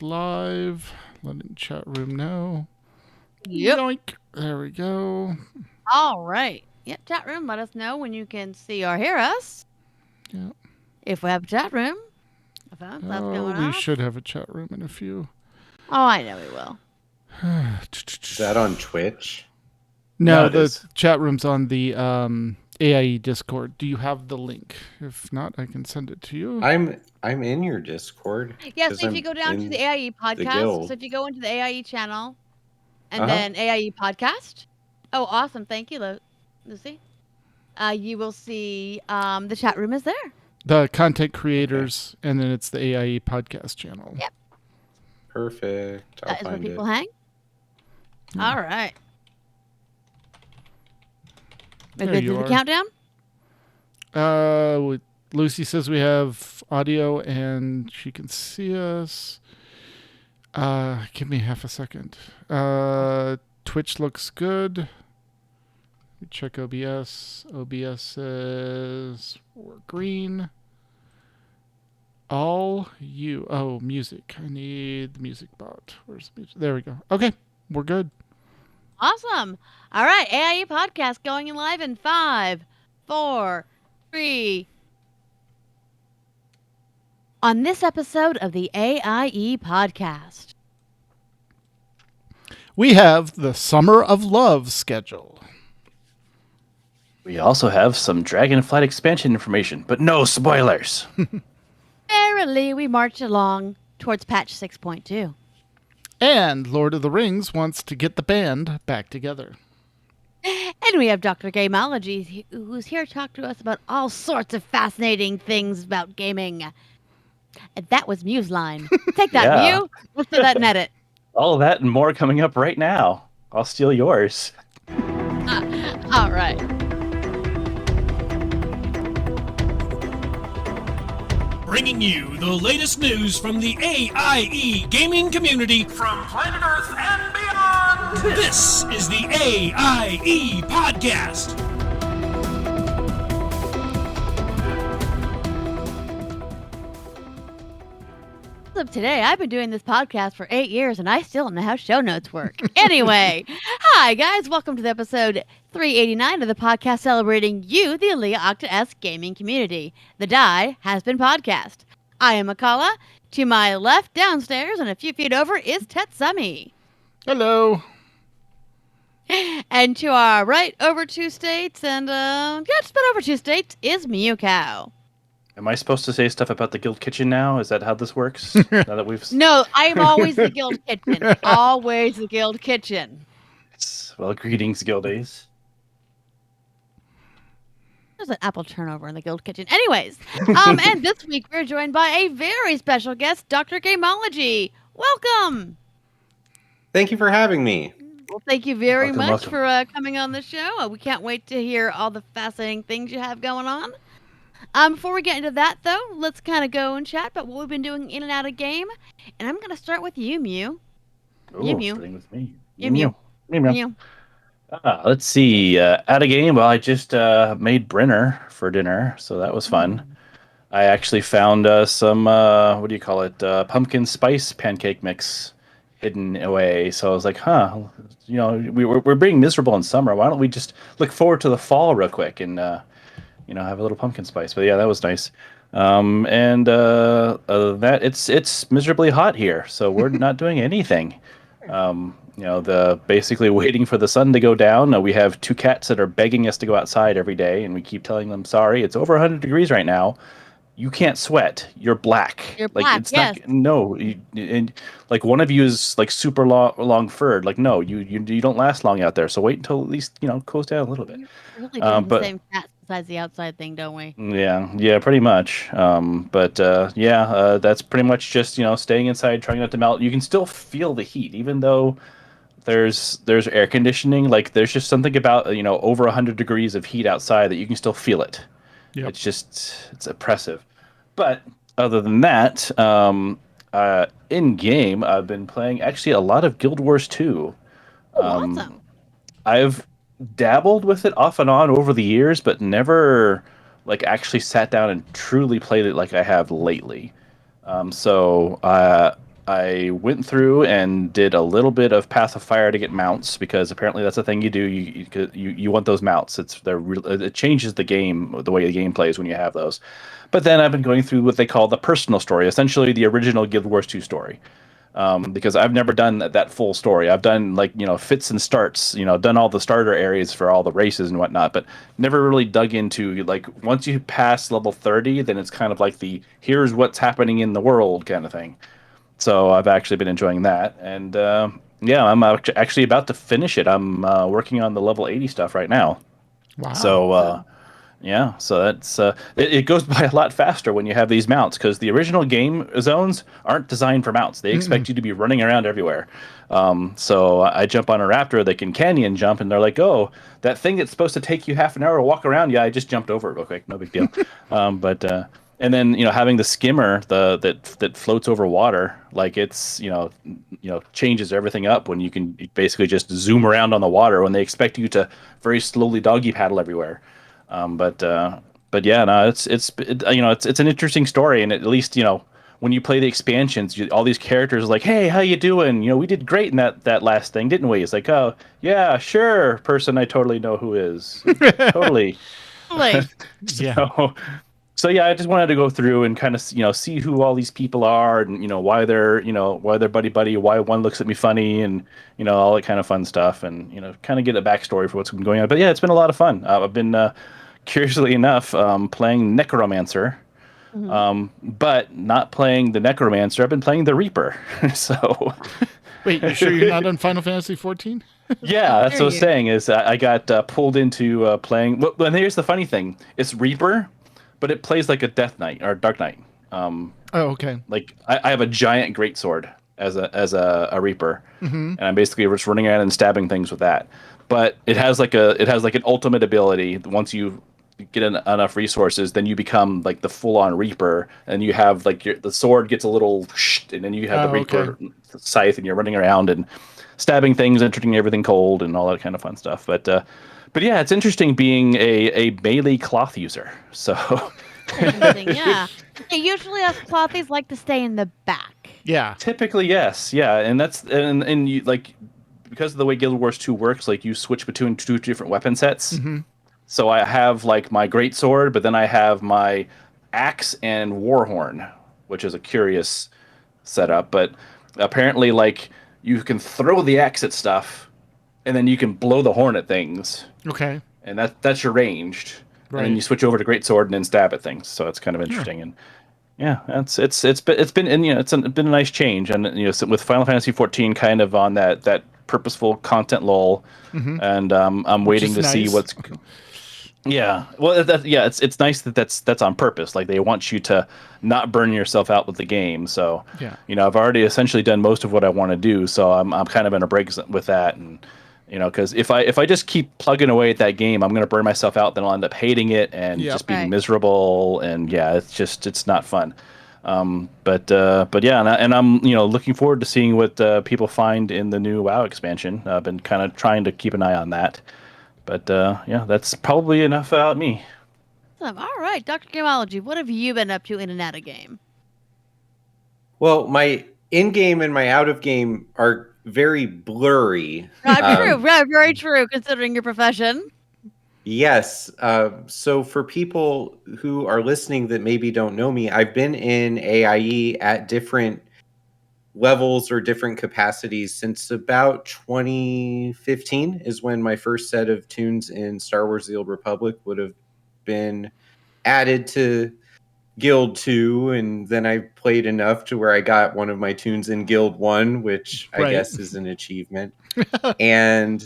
live. Letting chat room know. Yep. Yoink. There we go. All right. Yep, chat room, let us know when you can see or hear us. Yep. If we have a chat room. If that's going we on. should have a chat room in a few. Oh, I know we will. Is that on Twitch? No, the chat room's on the AIE Discord. Do you have the link? If not, I can send it to you. I'm in your Discord. Yeah, so if you go down to the AIE podcast, so if you go into the AIE channel and then AIE podcast. Oh, awesome. Thank you, Lucy. You will see the chat room is there. The content creators, and then it's the AIE podcast channel. Yep. Perfect. That is where people hang. Yeah. All right. We're good to the countdown? Lucy says we have audio and she can see us. Give me half a second. Twitch looks good. We check OBS. OBS says we're green. Music. I need the music bot. Where's the music? There we go. Okay, we're good. Awesome. All right, AIE Podcast going live in 5, 4, 3. On this episode of the AIE Podcast, we have the Summer of Love schedule. We also have some Dragonflight expansion information, but no spoilers. Merrily, we march along towards patch 6.2. And Lord of the Rings wants to get the band back together. And we have Dr. Gameology, who's here to talk to us about all sorts of fascinating things about gaming. And that was Mew's line. Take that, Mew. Let's do that and edit. All of that and more coming up right now. I'll steal yours. All right. Bringing you the latest news from the AIE gaming community from planet Earth and beyond. This is the AIE Podcast. As of today, I've been doing this podcast for 8 years, and I still don't know how show notes work. Anyway, hi, guys. Welcome to the episode 389 of the podcast celebrating you, the Aaliyah Octa-esque gaming community. The Die Has Been Podcast. I am Akala. To my left, downstairs, and a few feet over, is Tetsumi. Hello. And to our right, over 2 states, and just about over 2 states, is Mew Cow. Am I supposed to say stuff about the Guild Kitchen now? Is that how this works? Now that we've... No, I'm always the Guild Kitchen. Always the Guild Kitchen. Well, greetings, Guildies. There's an apple turnover in the Guild Kitchen. Anyways, and this week we're joined by a very special guest, Dr. Gameology. Welcome. Thank you for having me. Well, thank you very much for coming on the show. We can't wait to hear all the fascinating things you have going on. Before we get into that, though, let's kind of go and chat about what we've been doing in and out of game. And I'm going to start with you, Mew. Mew. Starting with me. Mew. Let's see. Out of game, well, I just made Brenner for dinner, so that was fun. I actually found some, pumpkin spice pancake mix hidden away. So I was like, we're being miserable in summer. Why don't we just look forward to the fall real quick and have a little pumpkin spice. But yeah, that was nice. And other than that, it's miserably hot here, so we're not doing anything. Basically waiting for the sun to go down. We have 2 cats that are begging us to go outside every day, and we keep telling them, sorry, it's over 100 degrees right now. You can't sweat. You're black. You're black, yes. And like one of you is like super long furred. Like, no, you don't last long out there. So wait until at least, cools down a little bit. We're really doing the same cats besides the outside thing, don't we? Yeah, pretty much. That's pretty much just, staying inside, trying not to melt. You can still feel the heat, even though there's air conditioning. Like, there's just something about, over 100 degrees of heat outside that you can still feel it. Yep. It's oppressive. But other than that, in game, I've been playing actually a lot of Guild Wars 2. Awesome. I've dabbled with it off and on over the years, but never actually sat down and truly played it like I have lately. I I went through and did a little bit of Path of Fire to get mounts because apparently that's a thing you do. You want those mounts. It changes the game, the way the game plays when you have those. But then I've been going through what they call the personal story, essentially the original Guild Wars 2 story. Because I've never done that full story. I've done fits and starts, done all the starter areas for all the races and whatnot, but never really dug into once you pass level 30, then it's kind of like the here's what's happening in the world kind of thing. So I've actually been enjoying that, and yeah, I'm actually about to finish it. I'm working on the level 80 stuff right now. Wow. So yeah, so that's it goes by a lot faster when you have these mounts because the original game zones aren't designed for mounts. They expect you to be running around everywhere. So I jump on a raptor that can canyon jump, and they're like, "Oh, that thing that's supposed to take you half an hour to walk around, yeah, I just jumped over it real quick, no big deal." But and then having the skimmer that floats over water, like it's changes everything up when you can basically just zoom around on the water when they expect you to very slowly doggy paddle everywhere. But yeah, no, it's an interesting story, and at least when you play the expansions, all these characters are like, "Hey, how you doing? We did great in that last thing, didn't we?" It's like, "Oh yeah, sure, person I totally know who is totally." Like, Yeah. So yeah, I just wanted to go through and kind of see who all these people are and why they're buddy, why one looks at me funny and all that kind of fun stuff and kind of get a backstory for what's been going on. But yeah, it's been a lot of fun. I've been curiously enough playing Necromancer, but not playing the Necromancer. I've been playing the Reaper. So Wait, you sure you're not on Final Fantasy 14? yeah, that's what I was you. saying is I got pulled into playing. Well, and here's the funny thing: it's Reaper, but it plays like a Death Knight or Dark Knight. Oh, okay. Like I have a giant greatsword as a Reaper, and I'm basically just running around and stabbing things with that. But it has like an ultimate ability. Once you get enough resources, then you become like the full on Reaper, and you have like the sword gets a little, and then you have the Reaper scythe, and you're running around and stabbing things and turning everything cold and all that kind of fun stuff. But yeah, it's interesting being a melee cloth user. So interesting, yeah. Usually us clothies like to stay in the back. Yeah. typically, yes, yeah, and that's and you like because of the way Guild Wars 2 works, like you switch between two different weapon sets. So I have like my great sword, but then I have my axe and warhorn, which is a curious setup. But apparently, like you can throw the axe at stuff, and then you can blow the horn at things, Okay. and that's your ranged. And Right. then you switch over to great sword and then stab at things. So it's kind of interesting. And yeah, it's been and it's been a nice change. And so with Final Fantasy 14 kind of on that purposeful content lull, and I'm waiting to is see nice. what's. Yeah, well, it's nice that's on purpose. Like they want you to not burn yourself out with the game. So Yeah. I've already essentially done most of what I want to do. So I'm kind of in a break with that, and because if I just keep plugging away at that game, I'm going to burn myself out. Then I'll end up hating it and Yep. just being Right. miserable. And yeah, it's not fun. But yeah, and I'm looking forward to seeing what people find in the new WoW expansion. I've been kind of trying to keep an eye on that. But yeah, that's probably enough about me. Awesome. All right, Dr. Gamology, what have you been up to in and out of game? Well, my in-game and my out-of-game are very blurry. True, right, very true, considering your profession. Yes. So for people who are listening that maybe don't know me, I've been in AIE at different levels or different capacities since about 2015 is when my first set of tunes in Star Wars The Old Republic would have been added to Guild 2, and then I played enough to where I got one of my tunes in Guild 1, which I Right. guess is an achievement. and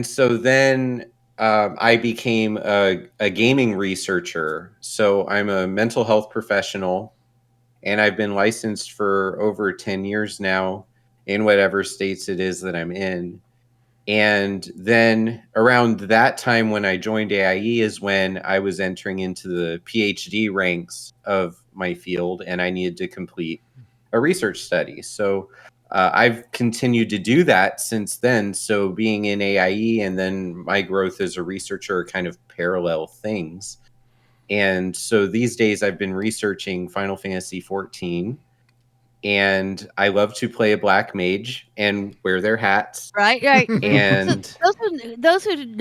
so then I became a gaming researcher. So I'm a mental health professional, and I've been licensed for over 10 years now in whatever states it is that I'm in. And then around that time when I joined AIE is when I was entering into the PhD ranks of my field, and I needed to complete a research study. So I've continued to do that since then. So being in AIE and then my growth as a researcher are kind of parallel things. And so these days I've been researching Final Fantasy 14. and I love to play a black mage and wear their hats. Right. And So those who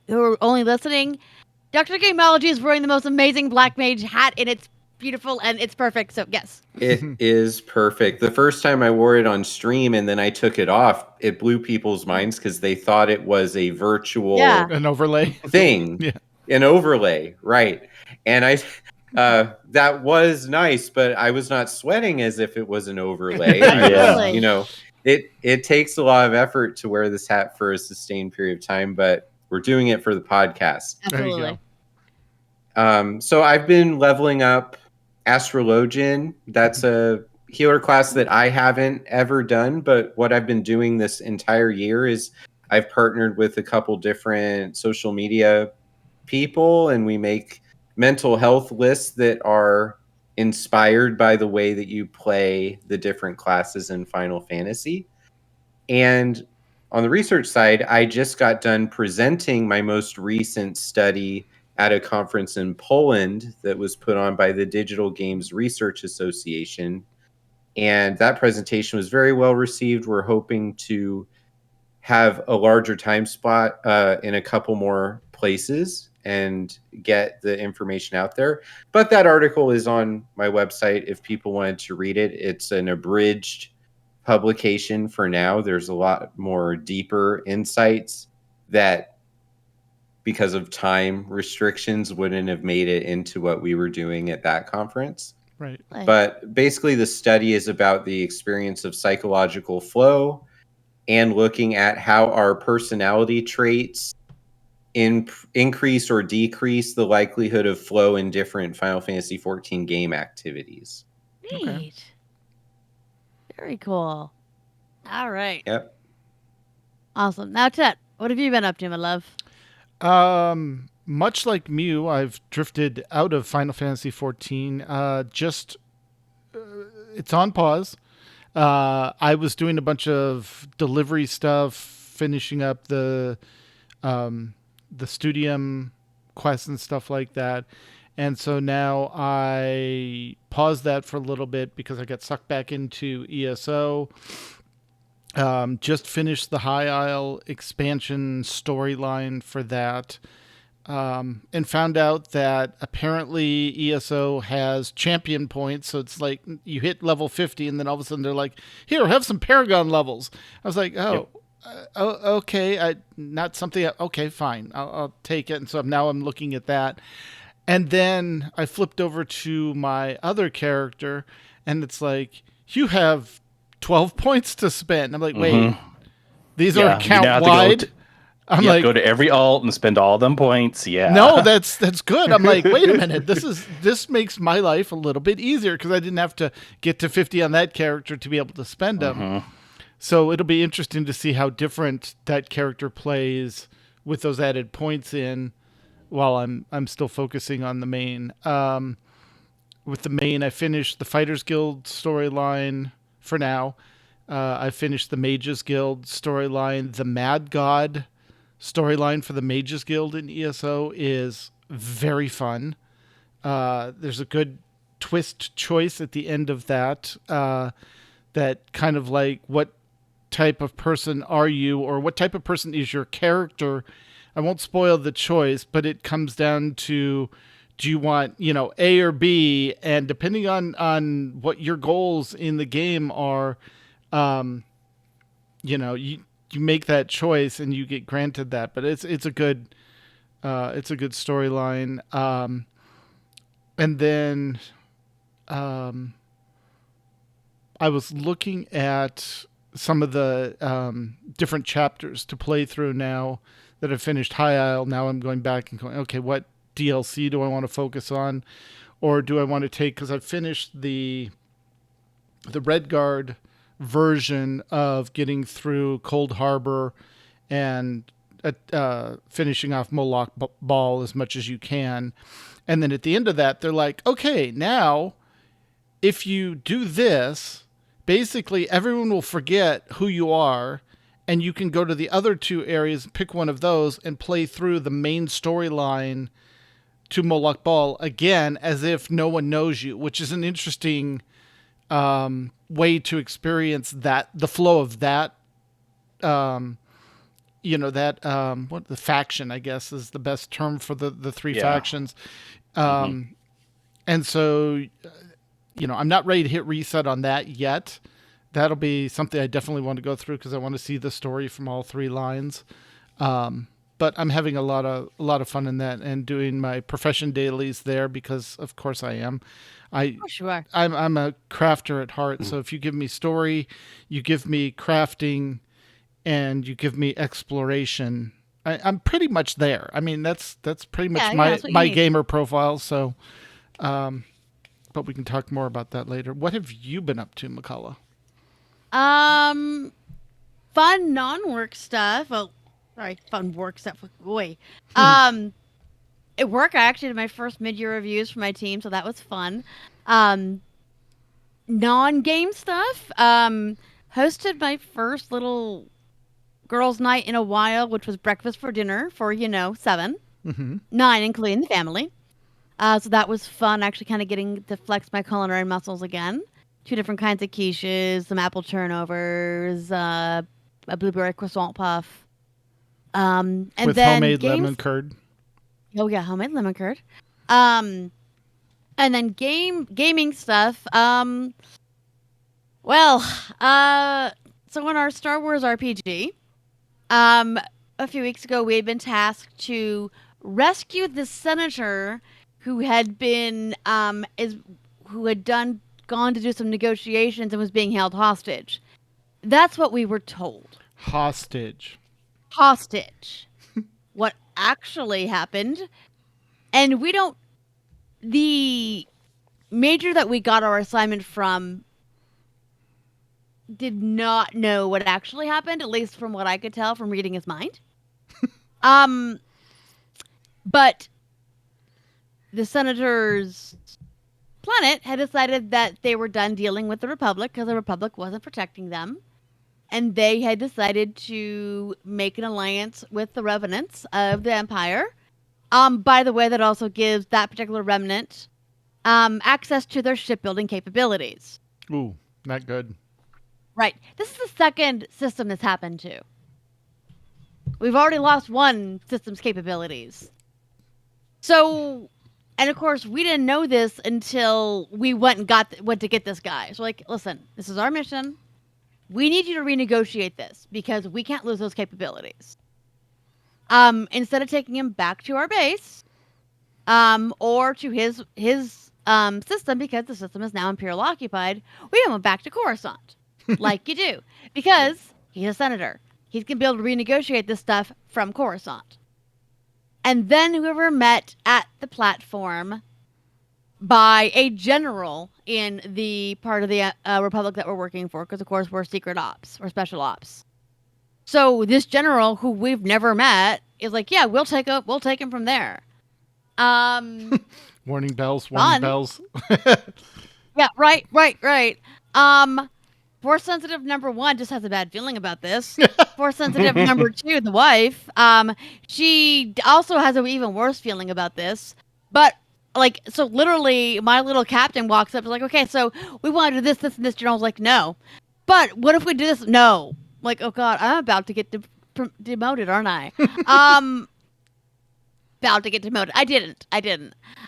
are only listening, Dr. Gameology is wearing the most amazing black mage hat, and it's beautiful and it's perfect. So yes, it is perfect. The first time I wore it on stream and then I took it off, it blew people's minds because they thought it was a virtual An overlay thing, Yeah. an overlay, right? And that was nice, but I was not sweating as if it was an overlay. Absolutely. You know, it takes a lot of effort to wear this hat for a sustained period of time, but we're doing it for the podcast. There you absolutely. go. So I've been leveling up Astrologian. That's a healer class that I haven't ever done, but what I've been doing this entire year is I've partnered with a couple different social media people, and we make mental health lists that are inspired by the way that you play the different classes in Final Fantasy. And on the research side, I just got done presenting my most recent study at a conference in Poland that was put on by the Digital Games Research Association. And that presentation was very well received. We're hoping to have a larger time spot in a couple more places and get the information out there. But that article is on my website if people wanted to read it. It's an abridged publication for now. There's a lot more deeper insights that, because of time restrictions, wouldn't have made it into what we were doing at that conference. Right. But basically, the study is about the experience of psychological flow and looking at how our personality traits increase or decrease the likelihood of flow in different Final Fantasy XIV game activities. Neat. Okay. Very cool. All right. Yep. Awesome. Now, Chet, what have you been up to, my love? Much like Mew, I've drifted out of Final Fantasy XIV. It's on pause. I was doing a bunch of delivery stuff, finishing up the Studium quests and stuff like that. And so now I paused that for a little bit because I got sucked back into ESO. Just finished the High Isle expansion storyline for that. And found out that apparently ESO has champion points. So it's like you hit level 50 and then all of a sudden they're like, here, have some Paragon levels. I was like, okay. Not something. Okay, fine. I'll take it. And so now I'm looking at that. And then I flipped over to my other character and it's like, you have 12 points to spend. I'm like, wait, these are account wide. I'm like, go to every alt and spend all them points. Yeah. No, that's good. I'm like, wait a minute. This makes my life a little bit easier because I didn't have to get to 50 on that character to be able to spend them. So it'll be interesting to see how different that character plays with those added points in while I'm still focusing on the main. With the main, I finished the Fighters Guild storyline for now. I finished the Mages Guild storyline. The Mad God storyline for the Mages Guild in ESO is very fun. There's a good twist choice at the end of that. That kind of like, what type of person are you, or what type of person is your character? I won't spoil the choice, but it comes down to, do you want, A or B? And depending on what your goals in the game are, you make that choice and you get granted that. But it's a good storyline. And then I was looking at some of the different chapters to play through now that I've finished High Isle. Now I'm going back and going, okay, what DLC do I want to focus on? Or do I want to take, because I've finished the Redguard version of getting through Cold Harbor and finishing off Moloch Ball as much as you can. And then at the end of that, they're like, okay, now if you do this, basically everyone will forget who you are, and you can go to the other two areas, pick one of those, and play through the main storyline to Moloch Ball again as if no one knows you, which is an interesting way to experience the flow of that. What the faction, I guess, is the best term for the three factions. And so, I'm not ready to hit reset on that yet. That'll be something I definitely want to go through because I want to see the story from all three lines. But I'm having a lot of fun in that and doing my profession dailies there because, of course, I am. Sure. I'm a crafter at heart. So if you give me story, you give me crafting, and you give me exploration, I'm pretty much there. I mean, that's pretty much my gamer profile. So, but we can talk more about that later. What have you been up to, McCullough? Fun non-work stuff. Oh, sorry, fun work stuff. Boy. At work, I actually did my first mid-year reviews for my team, so that was fun. Non-game stuff. Hosted my first little girls' night in a while, which was breakfast for dinner for 7, 9, including the family. So that was fun. Actually, kind of getting to flex my culinary muscles again. 2 different kinds of quiches, some apple turnovers, a blueberry croissant puff. And with then homemade lemon curd. Oh yeah, homemade lemon curd. And then gaming stuff. So in our Star Wars RPG, a few weeks ago we had been tasked to rescue the senator who had been gone to do some negotiations and was being held hostage. That's what we were told. Hostage. What actually happened, and the major that we got our assignment from did not know what actually happened, at least from what I could tell from reading his mind. But the senator's planet had decided that they were done dealing with the Republic because the Republic wasn't protecting them. And they had decided to make an alliance with the Revenants of the Empire. By the way, that also gives that particular remnant access to their shipbuilding capabilities. Ooh, not good. Right. This is the second system that's happened to. We've already lost one system's capabilities. So, and of course, we didn't know this until we went to get this guy. So, listen, this is our mission. We need you to renegotiate this because we can't lose those capabilities. Instead of taking him back to our base, or to his system, because the system is now Imperial occupied, we went back to Coruscant, like you do, because he's a senator. He's gonna be able to renegotiate this stuff from Coruscant. And then whoever met at the platform by a general in the part of the Republic that we're working for, because of course we're secret ops, we're special ops. So this general who we've never met is like, yeah, we'll take him from there. Warning bells. Yeah, right. Force sensitive number 1 just has a bad feeling about this. Force sensitive number 2, the wife, she also has an even worse feeling about this. But so literally, my little captain walks up and is like, okay, so we want to do this, and this. General's like, no. But what if we do this? No. Like, oh God, I'm about to get demoted, aren't I? About to get demoted. I didn't.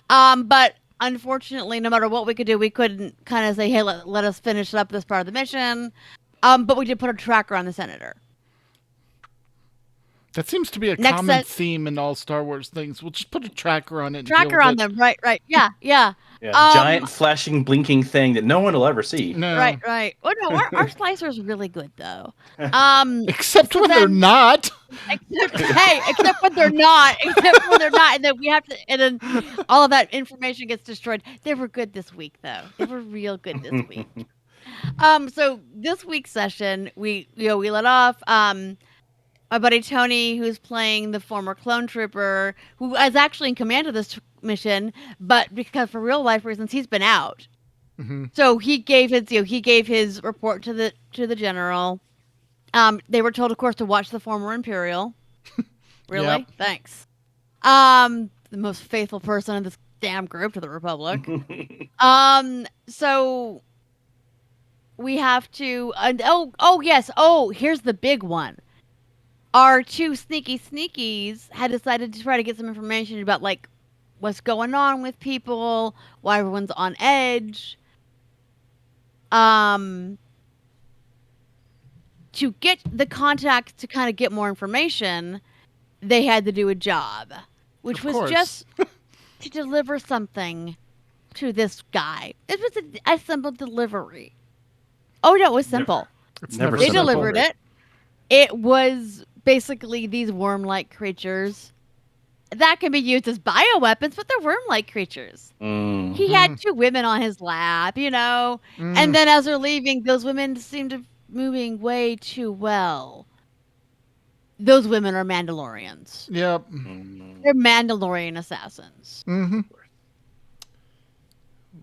But unfortunately, no matter what we could do, we couldn't kind of say, hey, let us finish up this part of the mission. But we did put a tracker on the senator. That seems to be a common theme in all Star Wars things. We'll just put a tracker on it. Tracker on them, right. Yeah. Giant flashing blinking thing that no one will ever see. No. Right. Oh no, our slicer's really good though. Except when they're not. Except when they're not, and then we have to, and then all of that information gets destroyed. They were good this week though. They were real good this week. So this week's session, we let off. My buddy Tony, who's playing the former clone trooper, who is actually in command of this mission, but because for real life reasons he's been out. Mm-hmm. So he gave his report to the general. They were told, of course, to watch the former Imperial. Really? Yep. Thanks. The most faithful person in this damn group to the Republic. So we have to. Yes. Oh, here's the big one. Our two sneakies had decided to try to get some information about like what's going on with people, why everyone's on edge. To get the contacts to kind of get more information, they had to do a job, which Of was course. just to deliver something to this guy. It was a simple delivery. Oh no, it was simple. It's Never never They simple. delivered it. It was basically these worm-like creatures that can be used as bioweapons, but they're worm-like creatures. Mm. He had two women on his lap, and then as they're leaving, those women seemed to be moving way too well. Those women are Mandalorians. Yep. They're Mandalorian assassins. Mm-hmm.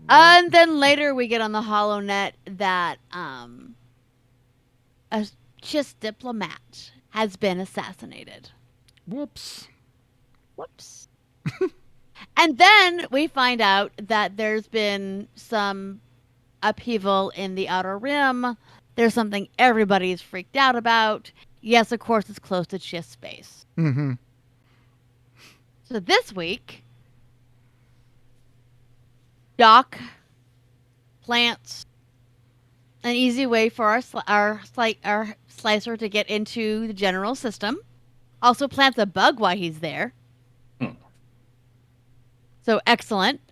And then later we get on the HoloNet that a Chiss diplomat has been assassinated. Whoops. Whoops. And then we find out that there's been some upheaval in the Outer Rim. There's something everybody's freaked out about. Yes, of course, it's close to Chiss space. Mm-hmm. So this week, Doc plants an easy way for our slicer to get into the general system. Also plants a bug while he's there. So excellent.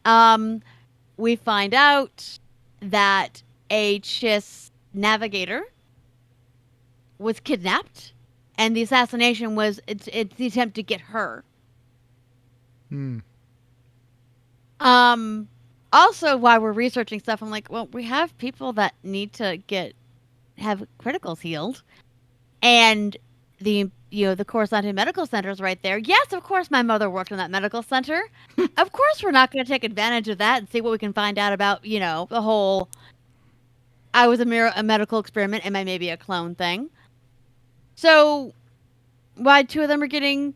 We find out that a Chiss navigator was kidnapped, and the assassination was it's the attempt to get her. Also, while we're researching stuff, I'm like, well, we have people that need to have criticals healed, and the Coruscant Medical Center is right there. Yes, of course, my mother worked in that medical center. Of course, we're not going to take advantage of that and see what we can find out about, the whole I was a medical experiment, am I maybe a clone thing. So, while two of them are getting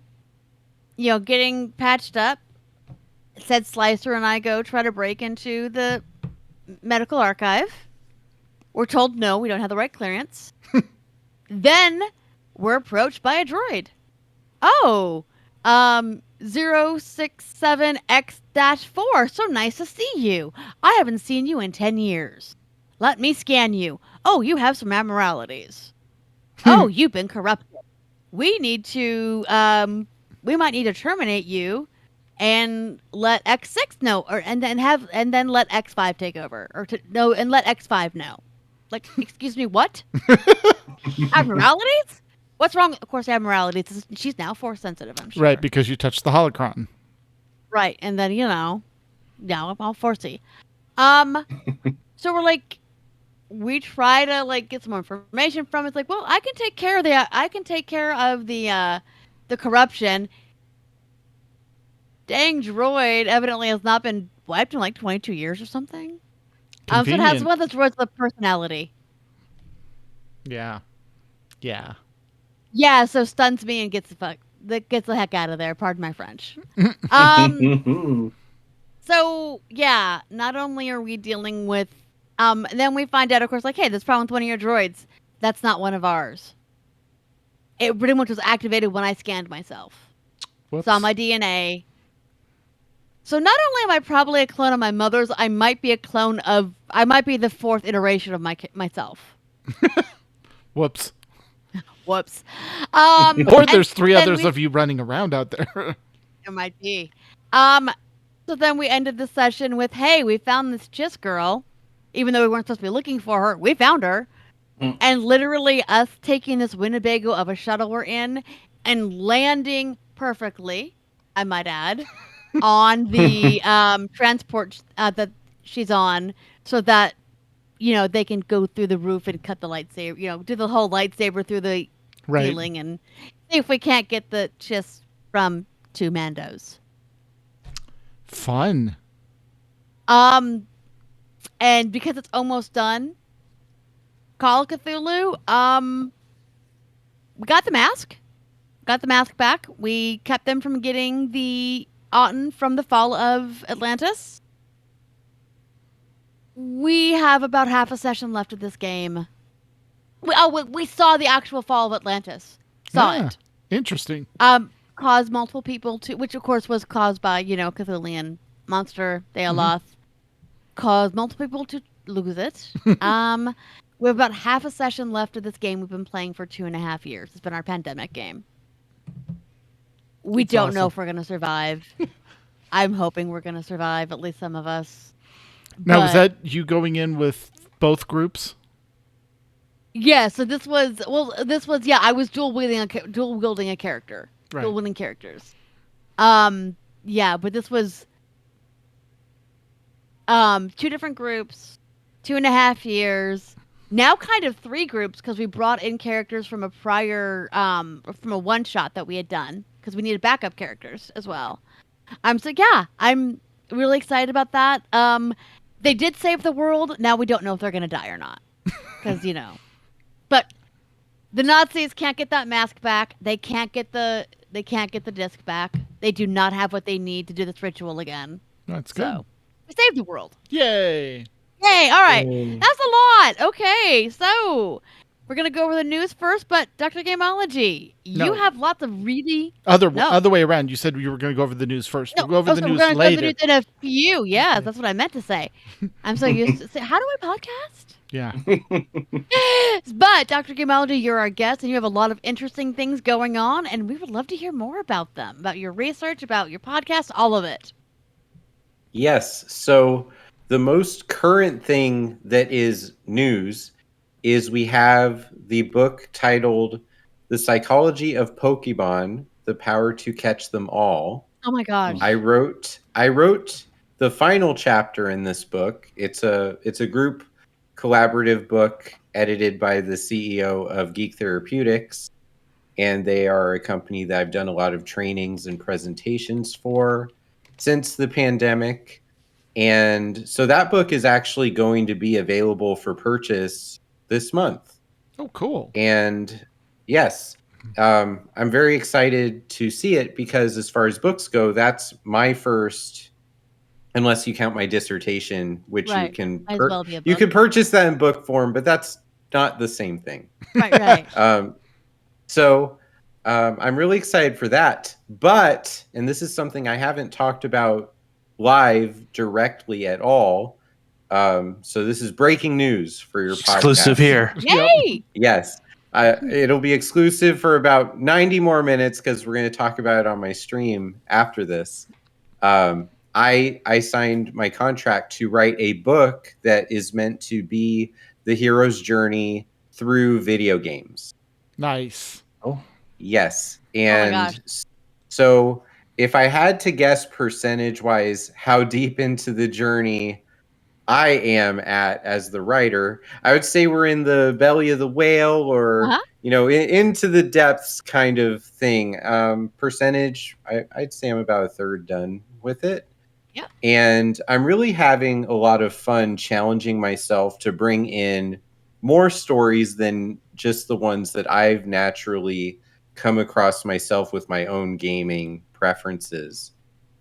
patched up, said Slicer and I go try to break into the medical archive. We're told no, we don't have the right clearance. Then we're approached by a droid. Oh, 067X-4. So nice to see you. I haven't seen you in 10 years. Let me scan you. Oh, you have some abnormalities. Oh, you've been corrupted. We need to, we might need to terminate you and let X6 know, and then let X5 take over, and let X5 know. Like, excuse me, what? Abnormalities? What's wrong? Of course, abnormalities. She's now force sensitive, I'm sure. Right, because you touched the holocron. Right, and then now I'm all forcey. So we're like, we try to get some more information from it. It's like, well, I can take care of the corruption. Dang droid evidently has not been wiped in 22 years or something. So it has one of the droids with personality. Yeah. Yeah. Yeah, so stuns me and gets the heck out of there. Pardon my French. So yeah, not only are we dealing with, then we find out, of course, hey, there's a problem with one of your droids. That's not one of ours. It pretty much was activated when I scanned myself. Whoops. Saw my DNA. So not only am I probably a clone of my mother's, I might be the fourth iteration of myself. Whoops. Whoops. Or there's three others of you running around out there. It might be. So then we ended the session with, hey, we found this Chiss girl. Even though we weren't supposed to be looking for her, we found her. And literally us taking this Winnebago of a shuttle we're in and landing perfectly, I might add, on the transport that she's on, so that, they can go through the roof and cut the lightsaber, do the whole lightsaber through the ceiling and see if we can't get the Chiss from two Mandos. Fun. And because it's almost done, Call of Cthulhu, we got the mask. Got the mask back. We kept them from getting the Auton from the fall of Atlantis. We have about half a session left of this game. We saw the actual fall of Atlantis. Saw Ah, it. Interesting. Caused multiple people to, which of course was caused by, Cthulhian monster, Deoloth. Caused multiple people to lose it. We have about half a session left of this game we've been playing for 2.5 years. It's been our pandemic game. We That's don't know awesome. if we're going to survive. I'm hoping we're going to survive, at least some of us. Now, was But- that you going in with both groups? Yeah, so this was I was dual wielding a character. Right. Dual wielding characters. Yeah, but this was 2 different groups, 2.5 years. Now kind of 3 groups because we brought in characters from a prior from a one shot that we had done because we needed backup characters as well. So yeah, I'm really excited about that. They did save the world. Now we don't know if they're gonna die or not because But the Nazis can't get that mask back. They can't get the disc back. They do not have what they need to do this ritual again. That's good. So we saved the world. Yay! Yay! All right, that's a lot. Okay, so we're gonna go over the news first. But Dr. Gameology, No. you have lots of really Other No. way around. You said you were going to go over the news first. no. We'll go over the so news we're gonna go over later. the news in a few. Yes, that's what I meant to say. I'm so used to say, how do I podcast? Yeah. But Dr. Gameology, you're our guest, and you have a lot of interesting things going on, and we would love to hear more about them, about your research, about your podcast, all of it. Yes. So the most current thing that is news is we have the book titled The Psychology of Pokemon, The Power to Catch Them All. Oh my gosh! I wrote the final chapter in this book. It's a group collaborative book edited by the CEO of Geek Therapeutics, and they are a company that I've done a lot of trainings and presentations for since the pandemic. And so that book is actually going to be available for purchase this month. Oh, cool. And yes, I'm very excited to see it because as far as books go, that's my first, unless you count my dissertation, which Right. you can Might as well be a you book. can purchase that in book form, but that's not the same thing. Right. So I'm really excited for that. But, and this is something I haven't talked about live directly at all. So this is breaking news for your Exclusive podcast. here. Yay! Yes. It'll be exclusive for about 90 more minutes because we're going to talk about it on my stream after this. I signed my contract to write a book that is meant to be the hero's journey through video games. Nice. Oh, Yes. my And gosh. so if I had to guess percentage-wise how deep into the journey I am at as the writer, I would say we're in the belly of the whale or, Uh-huh. into the depths kind of thing. Percentage, I'd say I'm about a third done with it. Yeah. And I'm really having a lot of fun challenging myself to bring in more stories than just the ones that I've naturally come across myself with my own gaming preferences.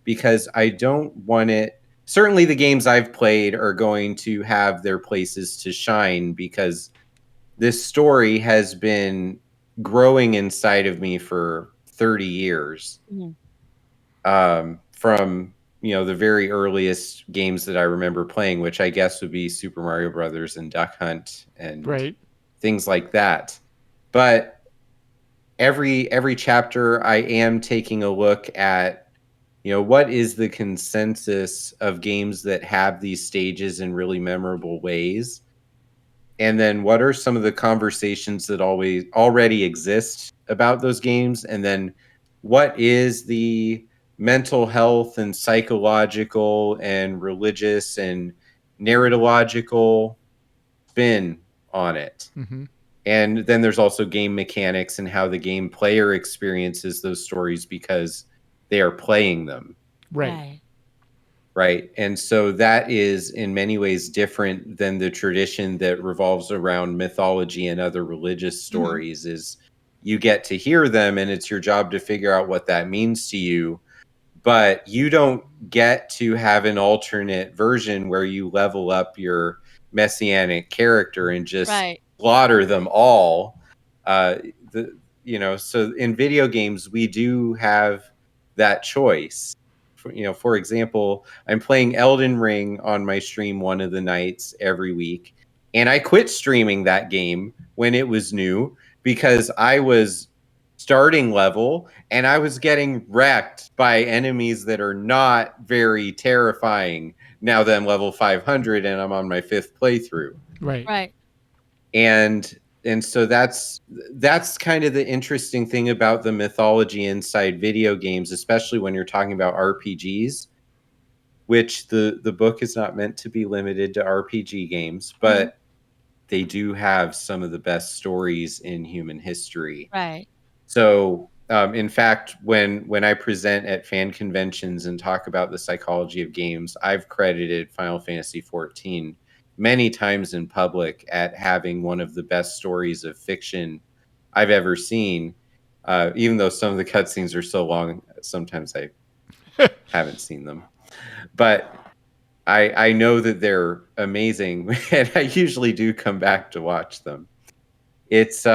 Because I don't want it. Certainly the games I've played are going to have their places to shine because this story has been growing inside of me for 30 years. Mhm. From the very earliest games that I remember playing, which I guess would be Super Mario Brothers and Duck Hunt and Right. things like that. But every chapter I am taking a look at what is the consensus of games that have these stages in really memorable ways? And then what are some of the conversations that already exist about those games? And then what is the mental health and psychological and religious and narratological spin on it? Mm-hmm. And then there's also game mechanics and how the game player experiences those stories because they are playing them. Right. And so that is in many ways different than the tradition that revolves around mythology and other religious stories is you get to hear them and it's your job to figure out what that means to you. but you don't get to have an alternate version where you level up your messianic character and just Right. slaughter them all. So in video games, we do have that choice. For example, I'm playing Elden Ring on my stream one of the nights every week, and I quit streaming that game when it was new because I was starting level and I was getting wrecked by enemies that are not very terrifying now that I'm level 500 and I'm on my 5th playthrough. Right. And so that's kind of the interesting thing about the mythology inside video games, especially when you're talking about RPGs, which the book is not meant to be limited to RPG games, but they do have some of the best stories in human history. Right. So, in fact, when I present at fan conventions and talk about the psychology of games, I've credited Final Fantasy XIV many times in public at having one of the best stories of fiction I've ever seen. Even though some of the cutscenes are so long, sometimes I haven't seen them. But I know that they're amazing, and I usually do come back to watch them. It's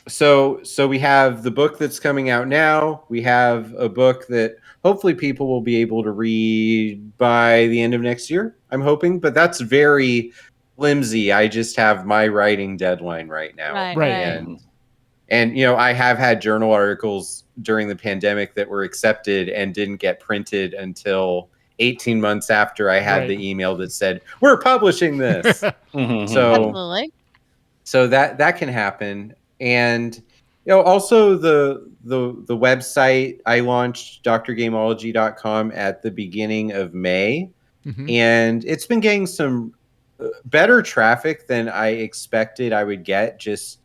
so we have the book that's coming out now. We have a book that hopefully people will be able to read by the end of next year, I'm hoping, but that's very flimsy. I just have my writing deadline right now. Right. And I have had journal articles during the pandemic that were accepted and didn't get printed until 18 months after I had the email that said, "We're publishing this." Absolutely. So that can happen. And also the website, I launched drgameology.com at the beginning of May, and it's been getting some better traffic than I expected I would get, just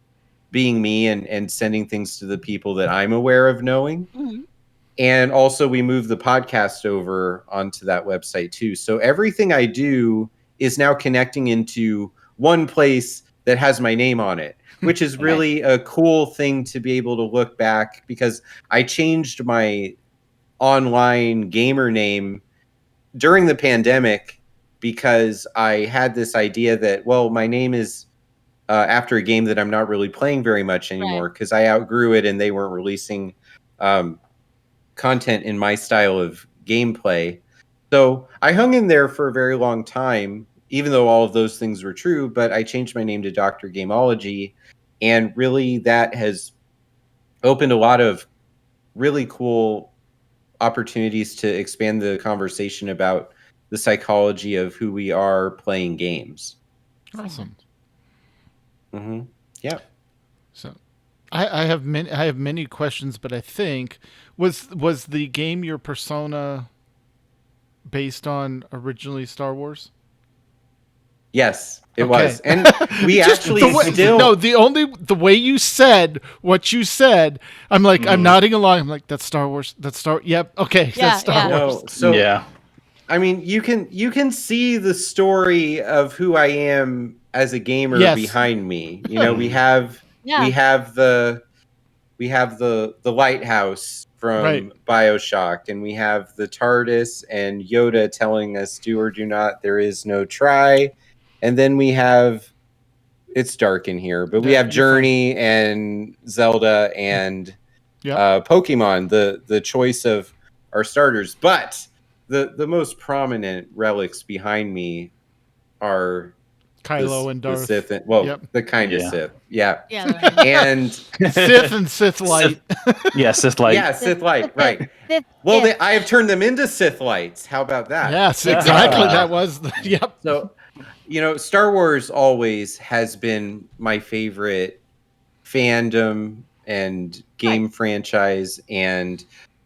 being me and sending things to the people that I'm aware of knowing. And also we moved the podcast over onto that website too. So everything I do is now connecting into one place that has my name on it, which is really a cool thing to be able to look back, because I changed my online gamer name during the pandemic because I had this idea that, well, my name is after a game that I'm not really playing very much anymore because I outgrew it and they weren't releasing content in my style of gameplay. So I hung in there for a very long time, even though all of those things were true, but I changed my name to Dr. Gameology, and really that has opened a lot of really cool opportunities to expand the conversation about the psychology of who we are playing games. Awesome. Yeah. So I have many questions, but I think was the game your Persona based on originally Star Wars? Yes, it was. And we actually the way you said what you said, I'm like, I'm nodding along. I'm like, that's Star Wars. That's Star. Yep. Okay. That's Star Wars. No, so I mean, you can see the story of who I am as a gamer behind me. We have the lighthouse from BioShock, and we have the TARDIS and Yoda telling us do or do not, there is no try. And then we have, it's dark in here, but we have Journey and Zelda and Pokemon, the choice of our starters. But the most prominent relics behind me are Kylo and Darth. The Sith, the kind of Sith. Yeah. And Sith and Sith Light. Sith Light. Yeah, Sith Light, right. Well, I have turned them into Sith Lights. How about that? Yes, exactly. That was So, Star Wars always has been my favorite fandom and game franchise. And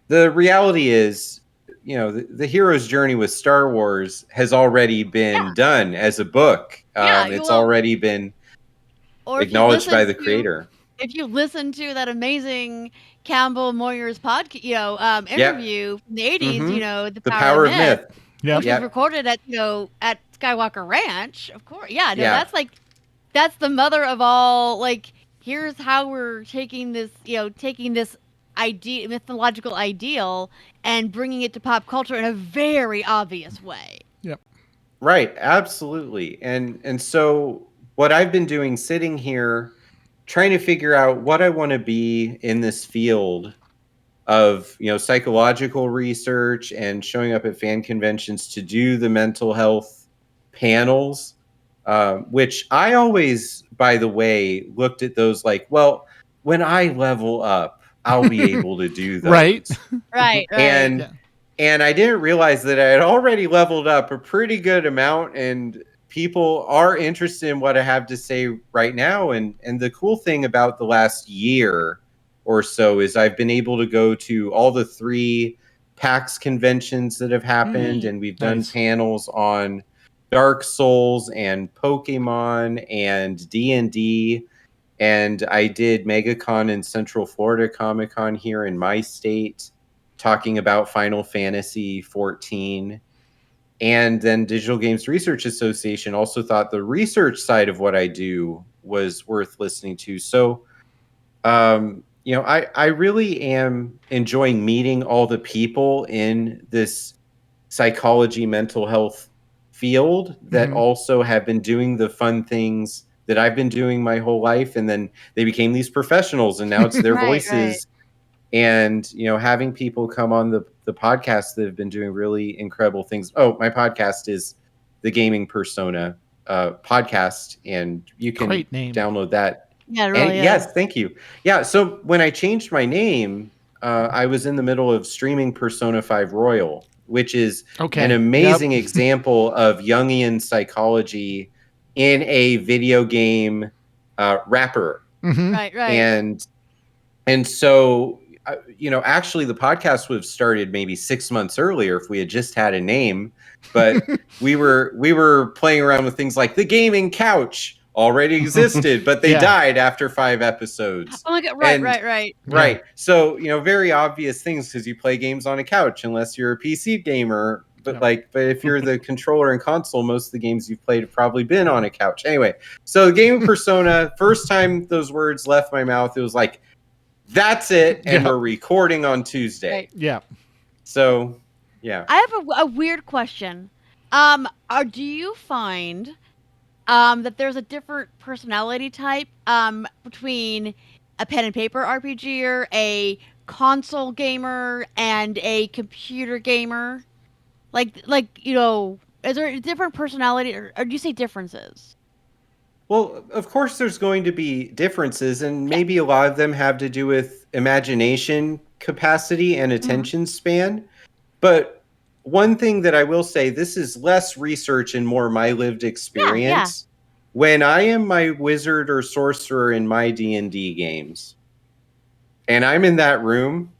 the reality is, the hero's journey with Star Wars has already been done as a book. It's already been acknowledged by the creator. If you listen to that amazing Campbell Moyer's podcast, interview from the 80s, the Power of Myth, which was recorded at Skywalker Ranch, of course. That's the mother of all. Like, here's how we're taking this mythological ideal and bringing it to pop culture in a very obvious way. Yep. Right, absolutely. And so what I've been doing sitting here trying to figure out what I want to be in this field of, psychological research and showing up at fan conventions to do the mental health panels, which I always, by the way, looked at those like, well, when I level up, I'll be able to do those. Right. Right. And Yeah. and I didn't realize that I had already leveled up a pretty good amount, and people are interested in what I have to say right now. And the cool thing about the last year or so is I've been able to go to all the 3 PAX conventions that have happened, and we've done Nice. panels on Dark Souls and Pokemon and D&D. And I did MegaCon in Central Florida Comic Con here in my state, talking about Final Fantasy 14. And then Digital Games Research Association also thought the research side of what I do was worth listening to. So, I really am enjoying meeting all the people in this psychology, mental health field that Mhm. also have been doing the fun things that I've been doing my whole life. And then they became these professionals, and now it's their Right, voices. And, having people come on the podcast that have been doing really incredible things. Oh, my podcast is the Gaming Persona podcast, and you can Great name. download that. Yeah, it And really is. yes, thank you. Yeah, so when I changed my name, I was in the middle of streaming Persona 5 Royal, which is Okay. an Yep. amazing example of Jungian psychology in a video game wrapper. Mhm. Right. And so, actually the podcast would have started maybe 6 months earlier if we had just had a name, but we were playing around with things like the gaming couch already existed, but they Yeah. died after 5 episodes. Oh my god! Right. And- Right. Right. So, very obvious things because you play games on a couch unless you're a PC gamer. But Yep. but if you're the controller and console, most of the games you've played have probably been on a couch. Anyway, so the Gaming Persona, first time those words left my mouth, it was like, that's it, and Yeah. we're recording on Tuesday. Right. Yeah. So, yeah. I have a weird question. Do you find that there's a different personality type between a pen and paper RPGer, a console gamer, and a computer gamer? Like is there a different personality, or do you say differences? Well, of course, there's going to be differences, and maybe a lot of them have to do with imagination capacity and attention span. But one thing that I will say, this is less research and more my lived experience. When I am my wizard or sorcerer in my D&D games, and I'm in that room,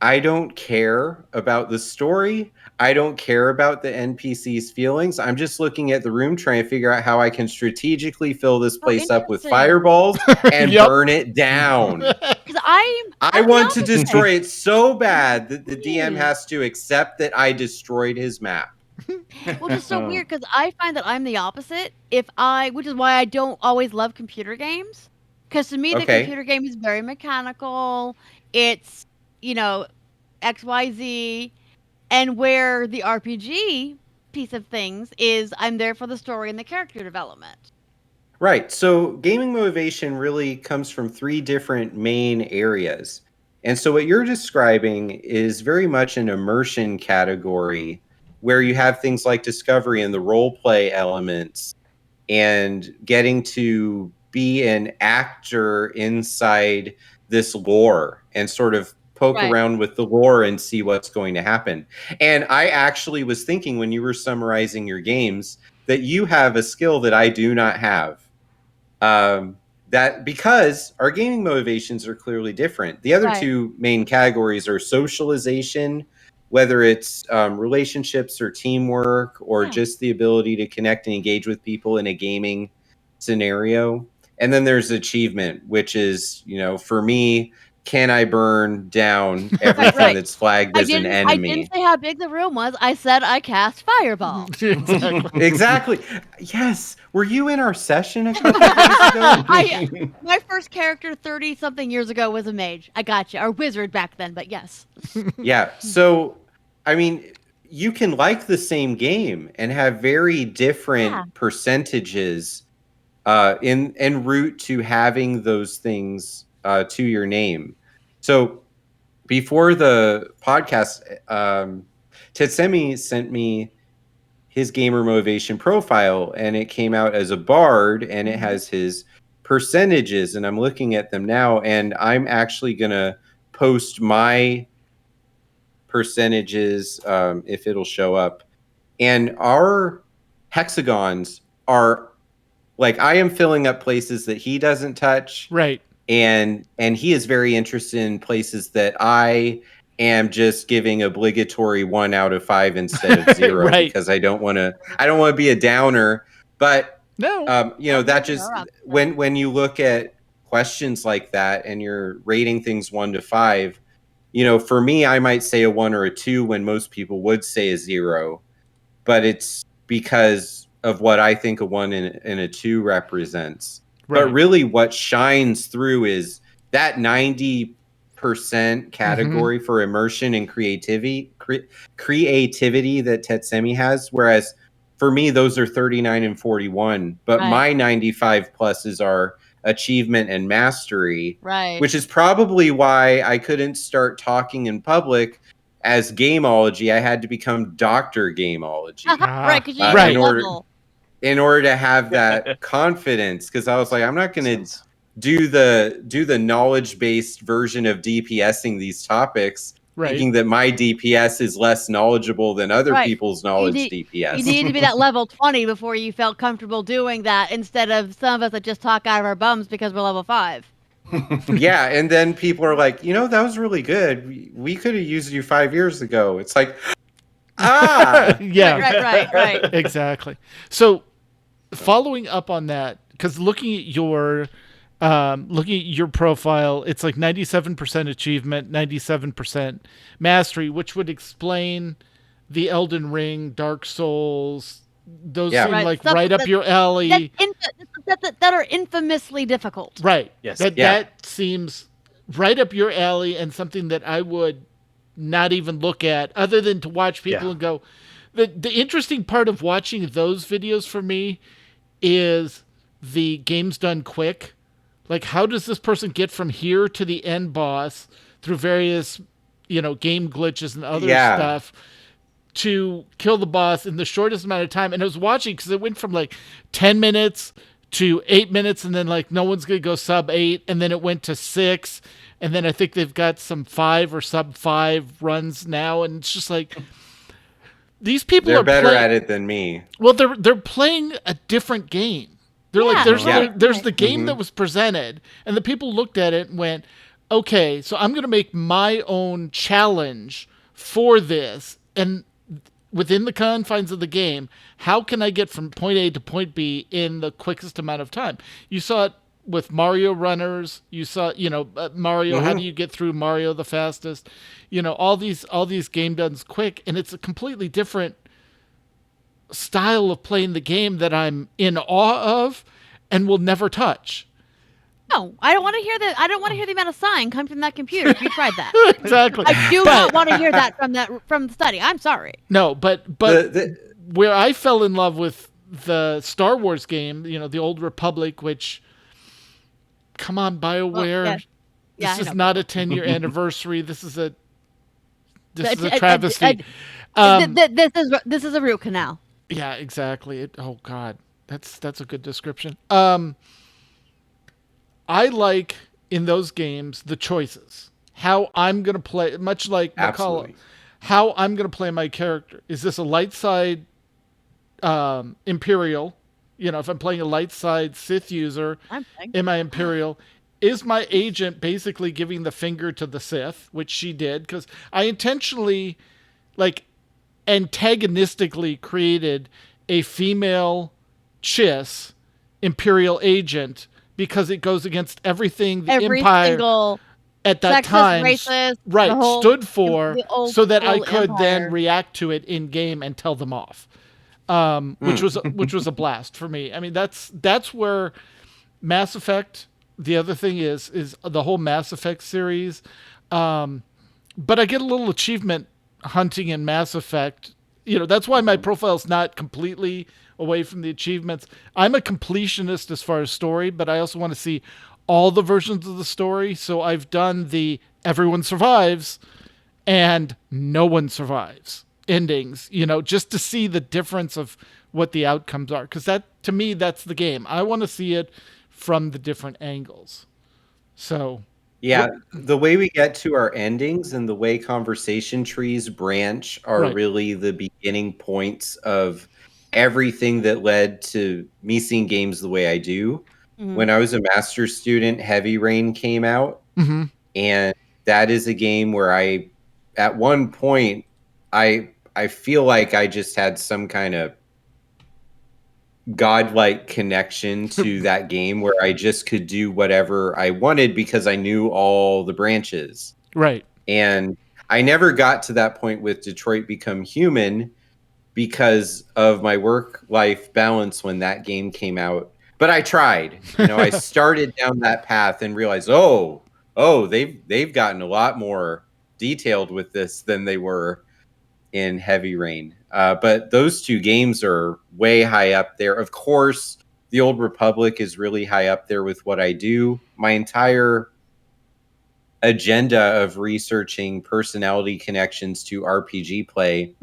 I don't care about the story. I don't care about the NPC's feelings. I'm just looking at the room, trying to figure out how I can strategically fill this place up with interesting. fireballs and Yep. burn it down. Because I I'm want the to opposite. destroy it so bad that the DM Hmm. has to accept that I destroyed his map. Which is so weird because I find that I'm the opposite. Which is why I don't always love computer games. Because to me, the Okay. computer game is very mechanical. It's, XYZ. And where the RPG piece of things is, I'm there for the story and the character development. Right. So gaming motivation really comes from 3 different main areas. And so what you're describing is very much an immersion category where you have things like discovery and the role play elements and getting to be an actor inside this lore and sort of poke Right. around with the lore and see what's going to happen. And I actually was thinking when you were summarizing your games that you have a skill that I do not have. That because our gaming motivations are clearly different. The other Right. 2 main categories are socialization, whether it's relationships or teamwork or Yeah. just the ability to connect and engage with people in a gaming scenario. And then there's achievement, which is, for me, can I burn down everything Right. that's flagged as an I enemy? didn't say how big the room was. I said I cast fireball. Exactly. Exactly. Yes. Were you in our session a couple of days ago? My first character 30-something years ago was a mage. I got you. Or wizard back then, but yes. Yeah. So, I mean, you can like the same game and have very different percentages en route to having those things to your name. So before the podcast, Tetsemi sent me his gamer motivation profile, and it came out as a bard, and it has his percentages, and I'm looking at them now, and I'm actually gonna post my percentages if it'll show up. And our hexagons are like, I am filling up places that he doesn't touch, Right. and he is very interested in places that I am just giving obligatory 1 out of 5 instead of 0 Right. because I don't want to be a downer. But No. you know, that just when you look at questions like that and you're rating things 1 to 5, you know, for me, I might say a 1 or a 2 when most people would say a 0, but it's because of what I think a 1 and a 2 represents. Right. But really what shines through is that 90% category for immersion and creativity that Tetsemi has. Whereas for me, those are 39 and 41. But my 95 pluses are achievement and mastery, Right. which is probably why I couldn't start talking in public as gameology. I had to become Dr. Gameology. Right, because you Right. In order to have that confidence, because I was like, I'm not going to do the knowledge-based version of DPSing these topics, thinking that my DPS is less knowledgeable than other people's knowledge DPS. You need to be that level 20 before you felt comfortable doing that, instead of some of us that just talk out of our bums because we're level 5. Yeah, and then people are like, you know, that was really good. We could have used you 5 years ago. It's like, yeah. Right. Exactly. So following up on that, because looking at your profile, it's like 97% achievement, 97% mastery, which would explain the Elden Ring, Dark Souls. Those seem like stuff right up your alley. That are infamously difficult. Right. Yes. That seems right up your alley, and something that I would not even look at other than to watch people and go. The interesting part of watching those videos for me is the game's done quick. Like, how does this person get from here to the end boss through various, you know, game glitches and other stuff to kill the boss in the shortest amount of time? And I was watching because it went from like 10 minutes to 8 minutes, and then like no one's going to go sub 8, and then it went to 6, and then I think they've got some 5 or sub 5 runs now, and it's just like these people they're are better at it than me. Well, they're playing a different game. They're like, there's the game that was presented, and the people looked at it and went, okay, so I'm going to make my own challenge for this, and within the confines of the game, how can I get from point A to point B in the quickest amount of time? You saw it with Mario runners. You saw, you know, Mario. How do you get through Mario the fastest? You know, all these game done's quick, and it's a completely different style of playing the game that I'm in awe of and will never touch. No, I don't want to hear that. I don't want to hear the amount of sighing coming from that computer. If you tried that, Exactly. I do not want to hear that from the study. I'm sorry. No, but where I fell in love with the Star Wars game, you know, the Old Republic, which, come on, BioWare, this is not a 10-year anniversary. This is a travesty. This is a root canal. Yeah, exactly. Oh God, that's a good description. I like in those games the choices. How I'm gonna play, much like McCullough, how I'm gonna play my character. Is this a light side Imperial? You know, if I'm playing a light side Sith user, am I Imperial? Is my agent basically giving the finger to the Sith, which she did, because I intentionally, like, antagonistically created a female Chiss Imperial agent because it goes against everything the Empire, at that Sexist, time racist, right, the whole- stood for, the old so that I school could then empire. react to it in game and tell them off. Which was a blast for me. I mean, that's where Mass Effect. The other thing is the whole Mass Effect series. But I get a little achievement hunting in Mass Effect. That's why my profile's not completely away from the achievements. I'm a completionist as far as story, but I also want to see all the versions of the story. So I've done the everyone survives and no one survives endings, just to see the difference of what the outcomes are. Because that, to me, that's the game. I want to see it from the different angles. So Yeah, the way we get to our endings and the way conversation trees branch are Right. really the beginning points of everything that led to me seeing games the way I do. When I was a master's student, Heavy Rain came out, and that is a game where at one point, I feel like I just had some kind of godlike connection to that game where I just could do whatever I wanted because I knew all the branches. Right. And I never got to that point with Detroit Become Human because of my work-life balance when that game came out. But I tried. I started down that path and realized, they've gotten a lot more detailed with this than they were in Heavy Rain. But those two games are way high up there. Of course, The Old Republic is really high up there with what I do. My entire agenda of researching personality connections to RPG play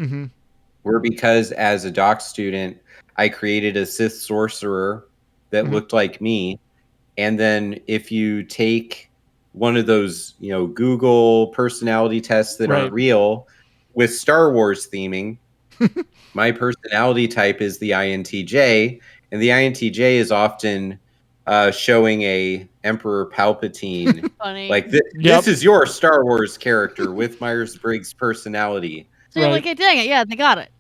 were because as a doc student, I created a Sith sorcerer that looked like me. And then if you take one of those, Google personality tests that aren't real with Star Wars theming, my personality type is the INTJ, and the INTJ is often showing a Emperor Palpatine. Funny. Like, this is your Star Wars character with Myers-Briggs personality. So you're like, hey, dang it, yeah, they got it.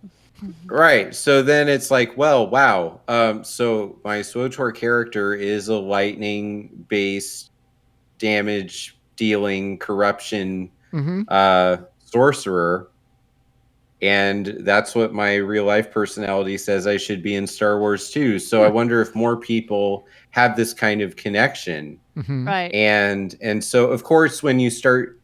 Right. So then it's like, well, wow. So my SWTOR character is a lightning-based damage dealing corruption sorcerer. And that's what my real life personality says I should be in Star Wars too. So I wonder if more people have this kind of connection. Right. And so, of course, when you start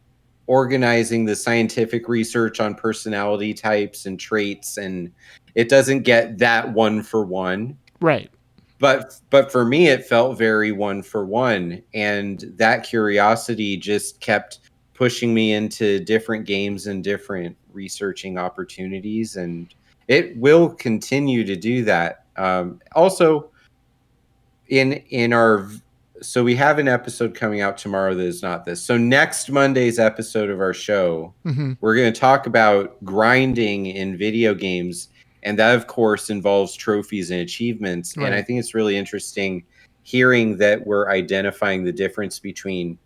organizing the scientific research on personality types and traits, and it doesn't get that one for one. Right. But for me, it felt very one for one. And that curiosity just kept pushing me into different games and different researching opportunities. And it will continue to do that. Also, so we have an episode coming out tomorrow that is not this. So next Monday's episode of our show, we're going to talk about grinding in video games. And that, of course, involves trophies and achievements. Right. And I think it's really interesting hearing that we're identifying the difference between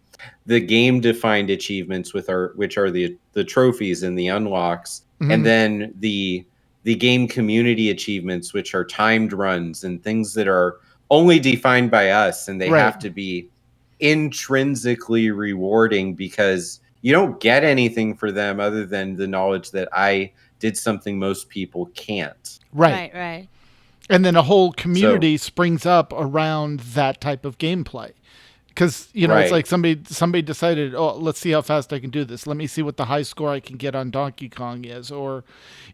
the game-defined achievements, which are the trophies and the unlocks, and then the game community achievements, which are timed runs and things that are only defined by us, and they have to be intrinsically rewarding because you don't get anything for them other than the knowledge that I did something most people can't. Right. And then a whole community springs up around that type of gameplay. Because, it's like somebody decided, let's see how fast I can do this. Let me see what the high score I can get on Donkey Kong is. Or,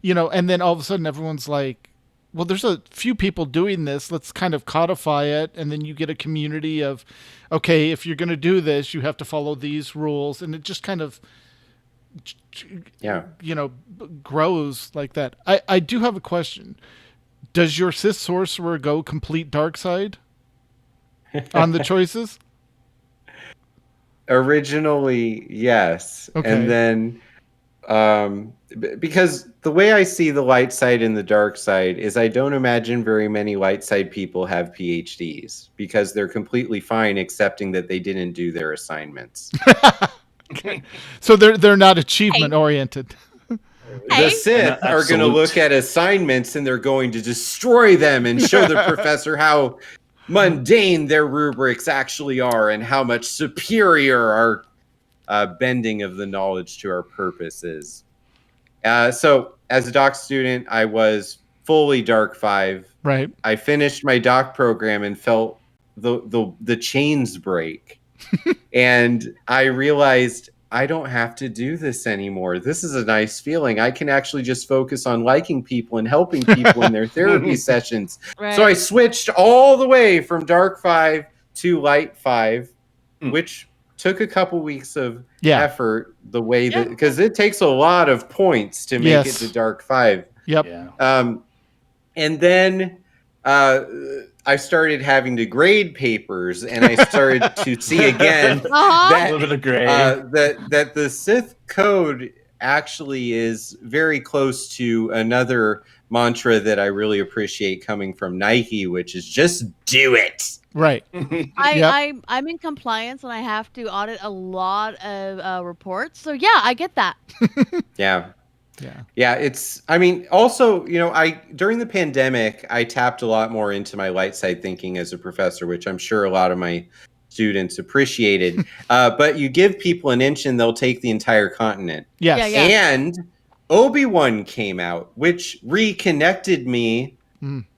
and then all of a sudden everyone's like, well, there's a few people doing this. Let's kind of codify it. And then you get a community of, okay, if you're going to do this, you have to follow these rules. And it just kind of, grows like that. I do have a question. Does your Sith sorcerer go complete dark side on the choices? Originally, yes. Okay. And then, because the way I see the light side and the dark side is I don't imagine very many light side people have PhDs because they're completely fine accepting that they didn't do their assignments. Okay. So they're not achievement oriented. The Sith are going to look at assignments and they're going to destroy them and show the professor how mundane their rubrics actually are and how much superior bending of the knowledge to our purposes. So as a doc student, I was fully Dark 5. Right. I finished my doc program and felt the chains break. And I realized I don't have to do this anymore. This is a nice feeling. I can actually just focus on liking people and helping people in their therapy sessions. Right. So I switched all the way from Dark 5 to Light 5, which took a couple weeks of effort, the way that, because it takes a lot of points to make it to Dark 5. Yep. Yeah. And then I started having to grade papers, and I started to see again Uh-huh. A little bit of grade. that the Sith code actually is very close to another mantra that I really appreciate coming from Nike, which is just do it. Right. I'm in compliance and I have to audit a lot of reports. So yeah, I get that. Yeah. Yeah. It's, I mean, also, during the pandemic, I tapped a lot more into my light side thinking as a professor, which I'm sure a lot of my students appreciated. But you give people an inch and they'll take the entire continent. Yes. Yeah. And Obi-Wan came out, which reconnected me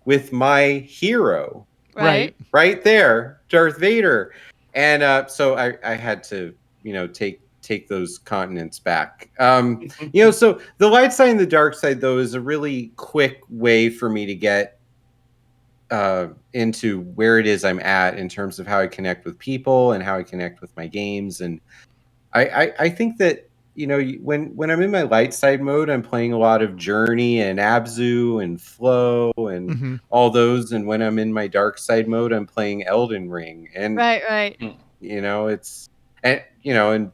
with my hero. Right there, Darth Vader. And so I had to, take those continents back. So the light side and the dark side, though, is a really quick way for me to get into where it is I'm at in terms of how I connect with people and how I connect with my games. And I think that, when I'm in my light side mode, I'm playing a lot of Journey and Abzu and Flow and all those. And when I'm in my dark side mode, I'm playing Elden Ring. And Right. it's, and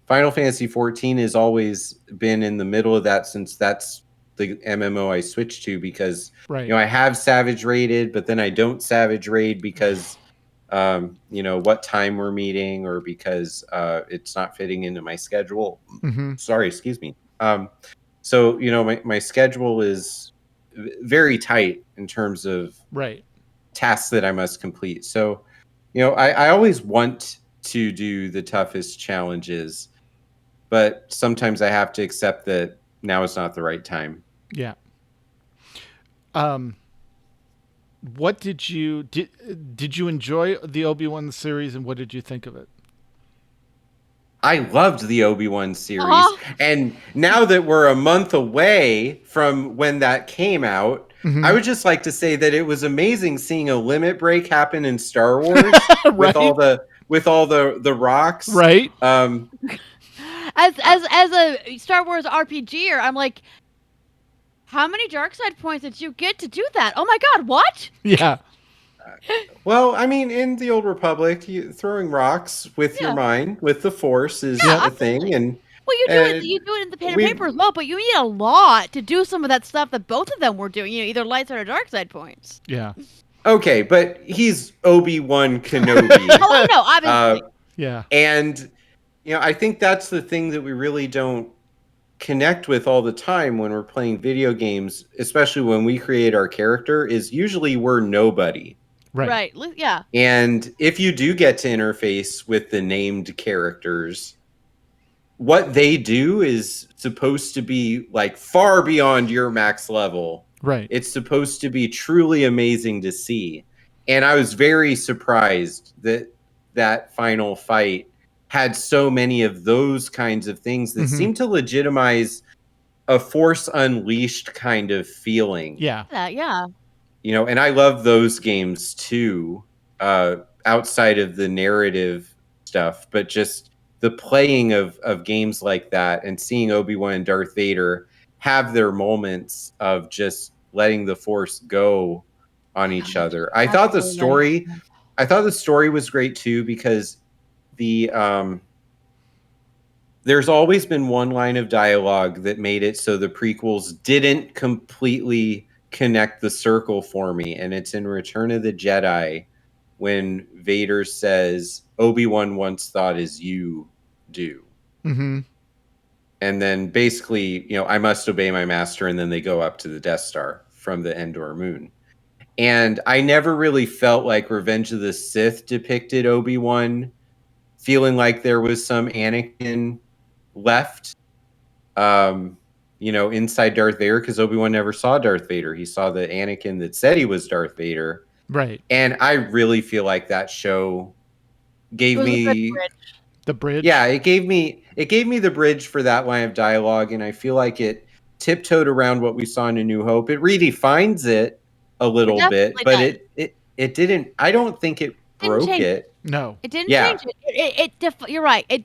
Final Fantasy 14 has always been in the middle of that, since that's the MMO I switched to, because I have Savage Raided, but then I don't Savage Raid because what time we're meeting, or because it's not fitting into my schedule. Sorry, excuse me. So my schedule is very tight in terms of tasks that I must complete. So I always want to do the toughest challenges, but sometimes I have to accept that now is not the right time. Yeah. What did you enjoy the Obi-Wan series, and what did you think of it? I loved the Obi-Wan series. And now that we're a month away from when that came out, I would just like to say that it was amazing seeing a limit break happen in Star Wars with all the rocks. Right. As a Star Wars RPGer, I'm like, how many dark side points did you get to do that? Oh my god, what? Yeah. Well, I mean, in the Old Republic, throwing rocks with your mind, with the Force, is a thing. And well, you do it in the pen and paper as well, but you need a lot to do some of that stuff that both of them were doing. Either light side or dark side points. Yeah. Okay, but he's Obi-Wan Kenobi. Oh, I know, obviously. Yeah. And I think that's the thing that we really don't connect with all the time when we're playing video games, especially when we create our character, is usually we're nobody. Right. Yeah. And if you do get to interface with the named characters, what they do is supposed to be like far beyond your max level. Right. It's supposed to be truly amazing to see. And I was very surprised that final fight had so many of those kinds of things that seem to legitimize a Force Unleashed kind of feeling. Yeah. Yeah. And I love those games too, outside of the narrative stuff, but just the playing of games like that and seeing Obi-Wan and Darth Vader have their moments of just letting the Force go on each other. I thought the story was great too, because there's always been one line of dialogue that made it so the prequels didn't completely connect the circle for me, and it's in Return of the Jedi when Vader says, Obi-Wan once thought as you do. And then basically, I must obey my master, and then they go up to the Death Star from the Endor moon. And I never really felt like Revenge of the Sith depicted Obi-Wan feeling like there was some Anakin left, inside Darth Vader, because Obi-Wan never saw Darth Vader. He saw the Anakin that said he was Darth Vader. Right. And I really feel like that show gave It was a good me bridge. The bridge. Yeah, it gave me the bridge for that line of dialogue, and I feel like it tiptoed around what we saw in A New Hope. It redefines it a little bit, definitely but does. it didn't. I don't think it Didn't broke change it. No. It didn't Yeah. change it. You're right. It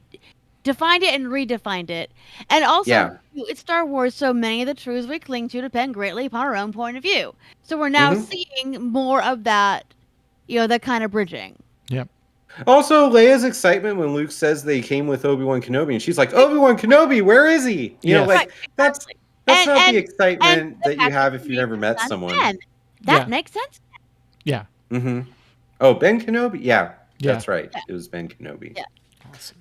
defined it and redefined it. And also, Yeah. it's Star Wars, so many of the truths we cling to depend greatly upon our own point of view. So we're now Mhm. seeing more of that, that kind of bridging. Yep. Also, Leia's excitement when Luke says they came with Obi-Wan Kenobi, and she's like, "Obi-Wan Kenobi, where is he?" Yes. Like that's exactly. not the And excitement the that you fact have that if you've never met someone. Ben, that Yeah. makes sense. Yeah. Mm-hmm. Oh, Ben Kenobi. Yeah, Yeah. that's right. Yeah. It was Ben Kenobi. Yeah. Awesome.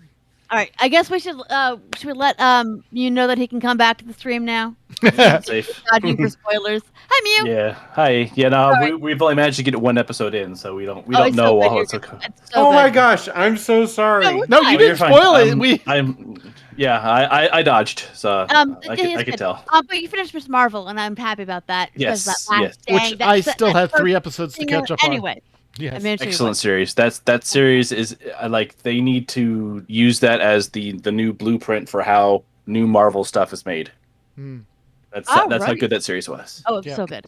All right, I guess we should let you know that he can come back to the stream now. Safe. Dodging for spoilers. Hi, Mew. Yeah. Hi. Yeah. No, Sorry. we've only managed to get one episode in, so we don't It's know so good. all You're it's okay. It's so Oh my good. gosh, I'm so sorry. No, No, you fine. Oh, didn't you're fine. spoil it. I dodged, so I It's could good. tell. But you finished Miss Marvel, and I'm happy about that. Yes, because that last yes. dang- Which that- I that- still that have first 3 episodes to thing catch up on. Anyway, Yes. I mean, Excellent series. That series is like they need to use that as the new blueprint for how new Marvel stuff is made. Hmm. That's how Alright. good that series was. Oh, it's Yeah. so good.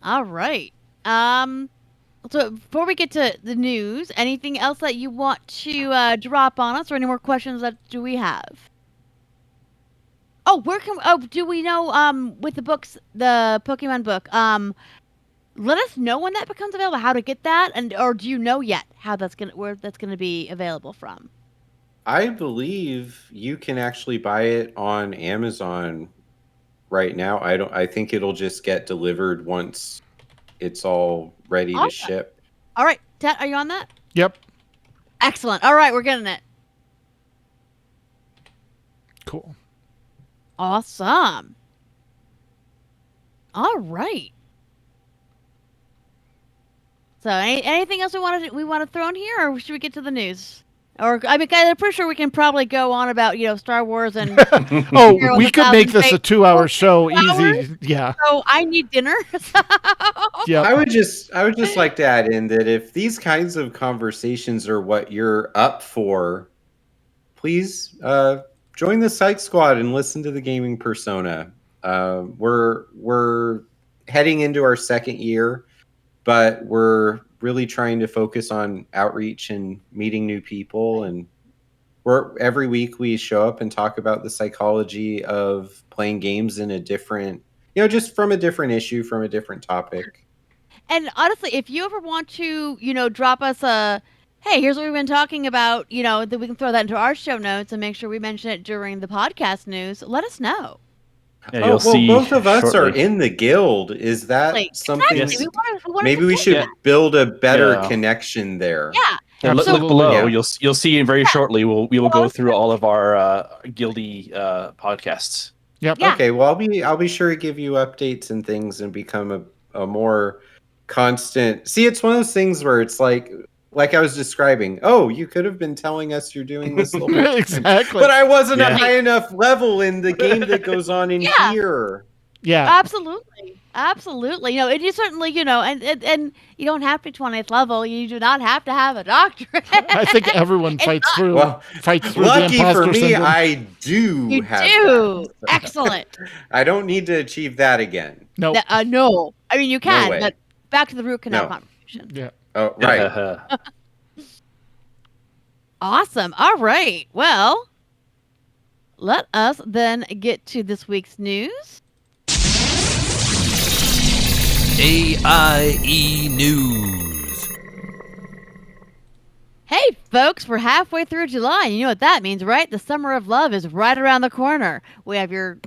All right. So before we get to the news, anything else that you want to drop on us, or any more questions that do we have? Oh, do we know with the books, the Pokemon book, let us know when that becomes available, how to get that, or do you know yet where that's gonna be available from? I believe you can actually buy it on Amazon right now. I think it'll just get delivered once it's all ready to Awesome. ship. All right, Ted, are you on that? Yep. Excellent. All right, we're getting it. Cool. Awesome. All right. So, anything else we want to throw in here, or should we get to the news? Or I'm pretty sure we can probably go on about Star Wars and. Oh, Hero we of could make this a 1,000 2-hour show 2 hours? easy. Yeah. So I need dinner. Yeah. I would just like to add in that if these kinds of conversations are what you're up for, please join the Psych Squad and listen to the Gaming Persona. We're heading into our 2nd year, but we're really trying to focus on outreach and meeting new people. And every week we show up and talk about the psychology of playing games in a different, just from a different issue, from a different topic. And honestly, if you ever want to, drop us a, hey, here's what we've been talking about, that we can throw that into our show notes and make sure we mention it during the podcast news, let us know. Yeah, you'll see. Both of us shortly. are in the guild. Is that something? Exactly. Yes. We wanna Maybe we continue should build a better Yeah. connection there. that. Yeah. Yeah, look Absolutely. below. Yeah. You'll see very shortly. We will go through all of our guildy podcasts. Yep. Yeah. Okay, well I'll be sure to give you updates and things and become a more constant. See, it's one of those things where it's like I was describing. Oh, you could have been telling us you're doing this the whole time. Exactly. But I wasn't a Yeah. high enough level in the game that goes on in Yeah. here. Yeah. Absolutely. It is certainly, and you don't have to be 20th level. You do not have to have a doctorate. I think everyone fights through Well, the Lucky imposter for me, syndrome. I do You have do. that. Excellent. I don't need to achieve that again. No. No. I mean, you can, way. but back to the root canal No. conversation. Yeah. Oh, right. Awesome. All right. Well, let us then get to this week's news. AIE News. Hey, folks, we're halfway through July, and you know what that means, right? The Summer of Love is right around the corner. We have your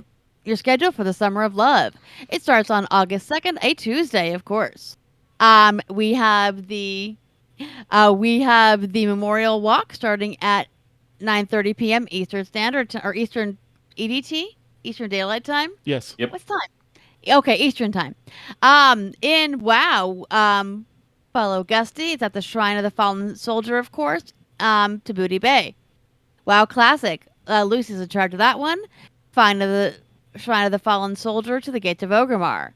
schedule for the Summer of Love. It starts on August 2nd, a Tuesday, of course. We have the Memorial Walk starting at 9:30 p.m. Eastern Standard or Eastern EDT, Eastern Daylight Time. Yes. Yep. What's time? Okay, Eastern Time. In WoW, follow Gusty. It's at the Shrine of the Fallen Soldier, of course, to Booty Bay. WoW Classic. Lucy's in charge of that one. Find the Shrine of the Fallen Soldier to the Gates of Orgrimmar.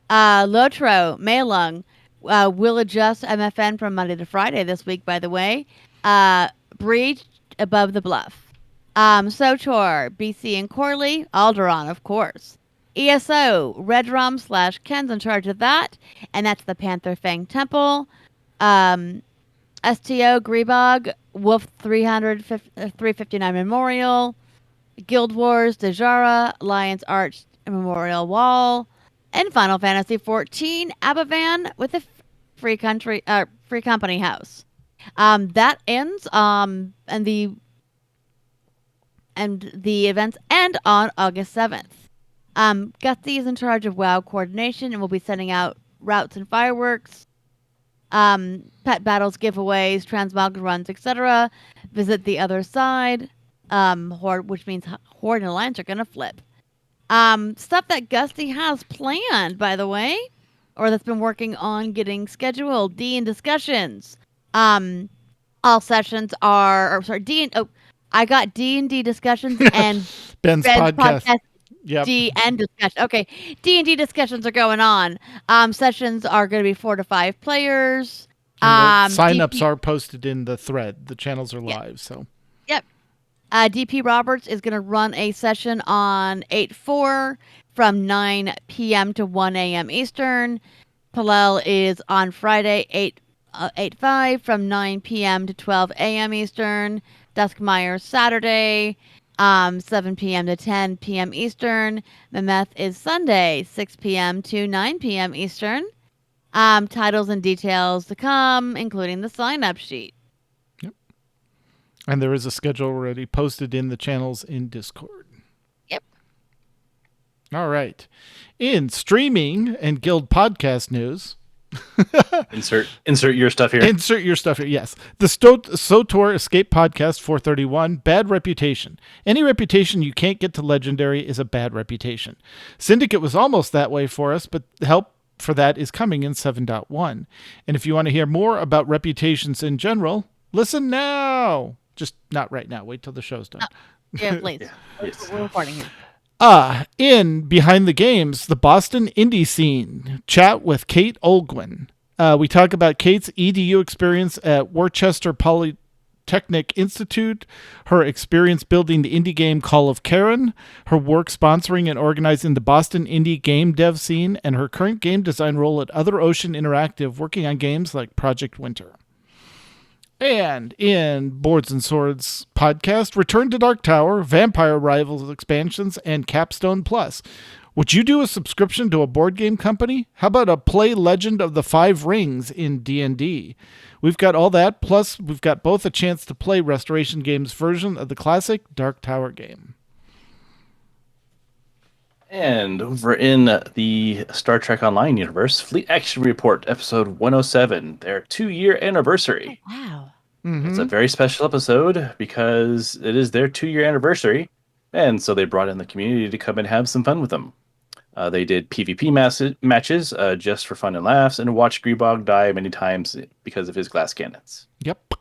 Lotro, Meilung, will adjust MFN from Monday to Friday this week, by the way. Breach, Above the Bluff. Sotor, BC and Corley, Alderaan, of course. ESO, Redrum / Ken's in charge of that, and that's the Panther Fang Temple. STO, Greebog, Wolf 359 Memorial. Guild Wars, Dejara, Alliance Arch Memorial Wall. And Final Fantasy XIV, Abavan with the Free Company House. That ends, and the events end on August 7th. Gutsy is in charge of WoW coordination and will be sending out routes and fireworks, pet battles, giveaways, transmog runs, etc. Visit the other side, Horde, which means Horde and Alliance are going to flip. Stuff that Gusty has planned, by the way, or that's been working on getting scheduled. D&D discussions. All sessions are, I got D&D discussions and Ben's podcast. Yep. D&D discussion. Okay, D&D discussions are going on. Sessions are going to be 4 to 5 players. Sign-ups are posted in the thread. The channels are live, so. Yep. DP Roberts is going to run a session on 8/4 from 9 p.m. to 1 a.m. Eastern. Palel is on Friday, 8/5 from 9 p.m. to 12 a.m. Eastern. Duskmeyer Saturday, 7 p.m. to 10 p.m. Eastern. Mammoth is Sunday, 6 p.m. to 9 p.m. Eastern. Titles and details to come, including the sign-up sheet. Yep. And there is a schedule already posted in the channels in Discord. Yep. All right. In streaming and guild podcast news... Insert your stuff here. Insert your stuff here, yes. The SOTOR Escape Podcast 431, Bad Reputation. Any reputation you can't get to Legendary is a bad reputation. Syndicate was almost that way for us, but help for that is coming in 7.1. And if you want to hear more about reputations in general, listen now. Just not right now. Wait till the show's done. Yeah, please. Yes. We're recording here. In Behind the Games, the Boston indie scene, chat with Kate Olgwin. We talk about Kate's EDU experience at Worcester Polytechnic Institute, her experience building the indie game Call of Karen, her work sponsoring and organizing the Boston indie game dev scene, and her current game design role at Other Ocean Interactive, working on games like Project Winter. And in Boards and Swords podcast, Return to Dark Tower, Vampire Rivals expansions, and Capstone Plus. Would you do a subscription to a board game company? How about a play Legend of the Five Rings in D&D? We've got all that, plus we've got both a chance to play Restoration Games' version of the classic Dark Tower game. And over in the Star Trek Online universe, Fleet Action Report, episode 107, their 2-year anniversary. Oh, wow. Mm-hmm. It's a very special episode because it is their 2-year anniversary, and so they brought in the community to come and have some fun with them. They did PvP matches just for fun and laughs, and watched Greebog die many times because of his glass cannons. Yep.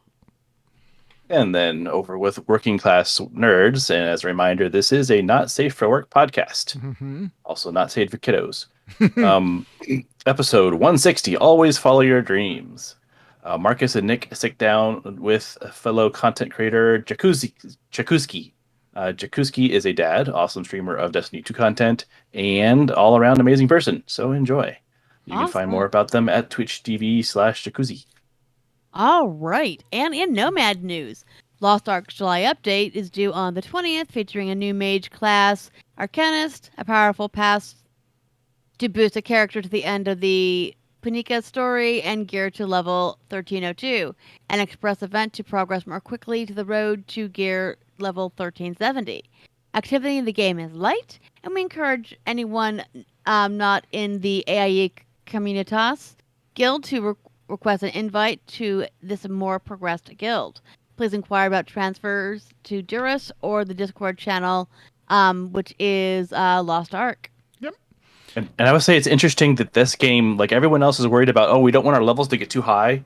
And then over with Working Class Nerds, and as a reminder, this is a not safe for work podcast. Mm-hmm. Also not safe for kiddos. Episode 160, Always Follow Your Dreams. Marcus and Nick sit down with fellow content creator Jakuski. Jakuski is a dad, awesome streamer of Destiny 2 content, and all-around amazing person. So enjoy. You can find more about them at twitch.tv/Jacuzzi. All right. And in Nomad news, Lost Ark July update is due on the 20th, featuring a new mage class, Arcanist, a powerful pass to boost a character to the end of the Punika story, and gear to level 1302. An express event to progress more quickly to the road to gear level 1370. Activity in the game is light, and we encourage anyone not in the AIE Communitas Guild to request an invite to this more progressed guild. Please inquire about transfers to Durus or the Discord channel, which is Lost Ark. Yep. And I would say it's interesting that this game, like everyone else, is worried about. Oh, we don't want our levels to get too high,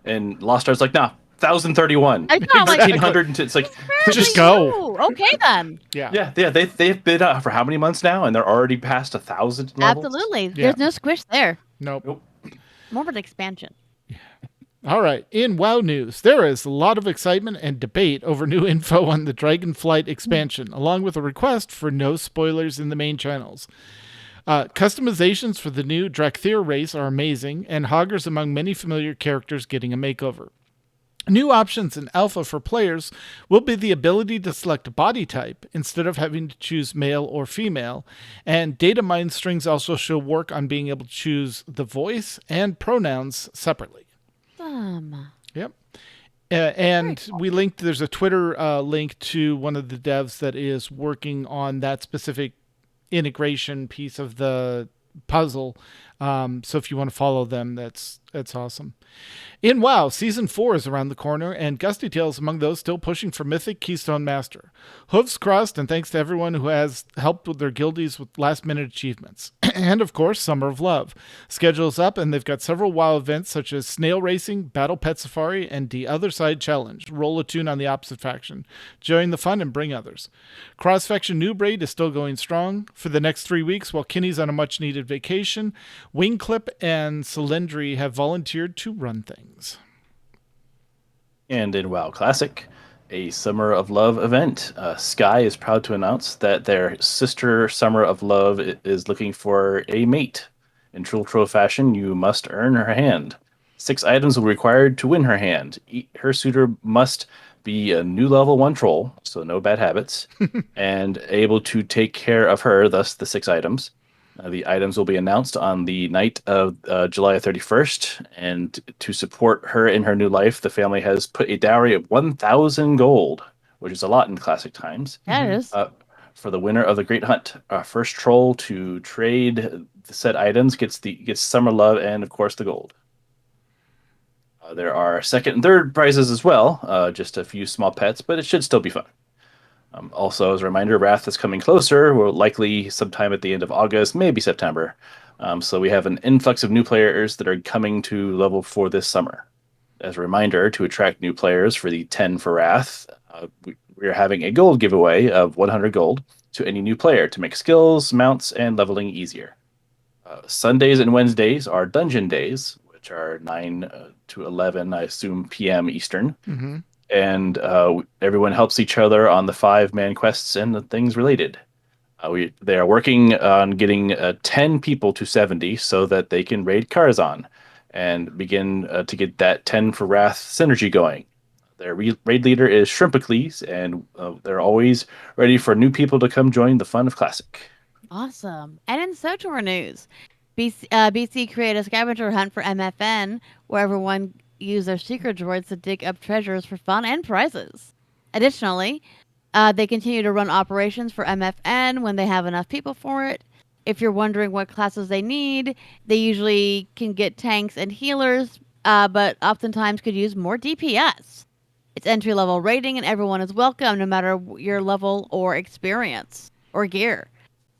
and Lost Ark's like, nah, 1,031, I know, like, 1,300. It's like Just go. Ooh, okay then. Yeah. yeah. They've been for how many months now, and they're already past 1,000 levels. Absolutely. Yeah. There's no squish there. Nope. Nope. More of an expansion. All right. In WoW news, there is a lot of excitement and debate over new info on the Dragonflight expansion, along with a request for no spoilers in the main channels. Customizations for the new Drakthir race are amazing, and Hogger's among many familiar characters getting a makeover. New options in Alpha for players will be the ability to select a body type instead of having to choose male or female, and data mine strings also show work on being able to choose the voice and pronouns separately. Yep. And we linked, there's a Twitter link to one of the devs that is working on that specific integration piece of the puzzle. So if you want to follow them, that's awesome. In WoW, Season 4 is around the corner, and Gusty Tales among those still pushing for Mythic Keystone Master. Hooves crossed, and thanks to everyone who has helped with their guildies with last-minute achievements. And, of course, Summer of Love. Schedule's up, and they've got several WoW events such as Snail Racing, Battle Pet Safari, and The Other Side Challenge. Roll a tune on the opposite faction. Join the fun and bring others. Cross-faction Noob Raid is still going strong. For the next 3 weeks, while Kinney's on a much-needed vacation, Wingclip and Cylindri have volunteered to run things. And in WoW Classic, a Summer of Love event. Sky is proud to announce that their sister Summer of Love is looking for a mate. In true fashion, you must earn her hand. 6 items will be required to win her hand. Her suitor must be a new level 1 troll, so no bad habits, and able to take care of her, thus the 6 items. The items will be announced on the night of July 31st, and to support her in her new life, the family has put a dowry of 1,000 gold, which is a lot in classic times. That is. For the winner of the Great Hunt. First troll to trade the said items gets Summer Love and, of course, the gold. There are second and third prizes as well, just a few small pets, but it should still be fun. Also, as a reminder, Wrath is coming closer. We're likely sometime at the end of August, maybe September. So we have an influx of new players that are coming to level 4 this summer. As a reminder, to attract new players for the 10 for Wrath, we are having a gold giveaway of 100 gold to any new player to make skills, mounts, and leveling easier. Sundays and Wednesdays are dungeon days, which are 9 to 11, I assume, p.m. Eastern. Mm-hmm. And everyone helps each other on the 5-man quests and the things related. They are working on getting 10 people to 70 so that they can raid Karazhan and begin to get that 10 for Wrath synergy going. Their raid leader is Shrimpicles, and they're always ready for new people to come join the fun of Classic. Awesome. And in SOTOR news, BC created a scavenger hunt for MFN, where everyone use their secret droids to dig up treasures for fun and prizes. Additionally, they continue to run operations for MFN when they have enough people for it. If you're wondering what classes they need, they usually can get tanks and healers, but oftentimes could use more DPS. It's entry-level rating, and everyone is welcome, no matter your level or experience or gear.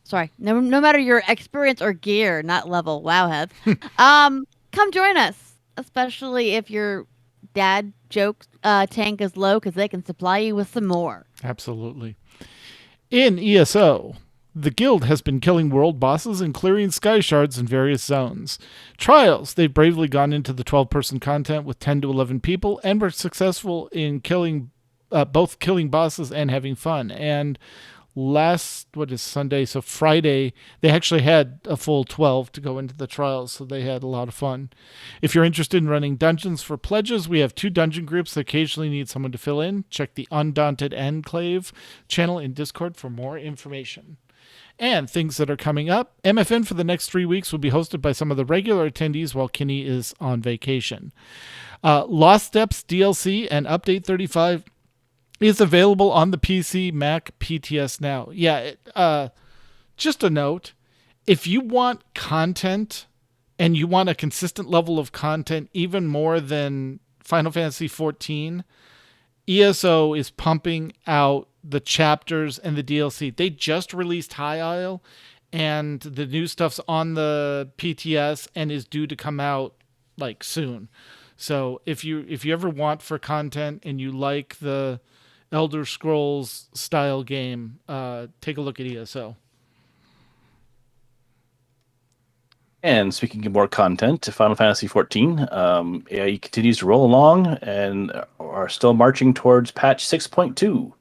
Sorry, no matter your experience or gear, not level. Wow, Heath. Come join us. Especially if your dad joke tank is low, because they can supply you with some more. Absolutely. In ESO, the guild has been killing world bosses and clearing sky shards in various zones. Trials, they've bravely gone into the 12-person content with 10 to 11 people and were successful in both killing bosses and having fun. And Sunday? So Friday, they actually had a full 12 to go into the trials, so they had a lot of fun. If you're interested in running dungeons for pledges, we have 2 dungeon groups that occasionally need someone to fill in. Check the Undaunted Enclave channel in Discord for more information. And things that are coming up. MFN for the next 3 weeks will be hosted by some of the regular attendees while Kinney is on vacation. Lost Steps DLC and Update 35 is available on the PC, Mac, PTS now. Yeah, just a note. If you want content and you want a consistent level of content even more than Final Fantasy XIV, ESO is pumping out the chapters and the DLC. They just released High Isle, and the new stuff's on the PTS and is due to come out like soon. So if you ever want for content and you like the Elder Scrolls style game, take a look at ESO. And speaking of more content, Final Fantasy XIV, AIE continues to roll along and are still marching towards patch 6.2.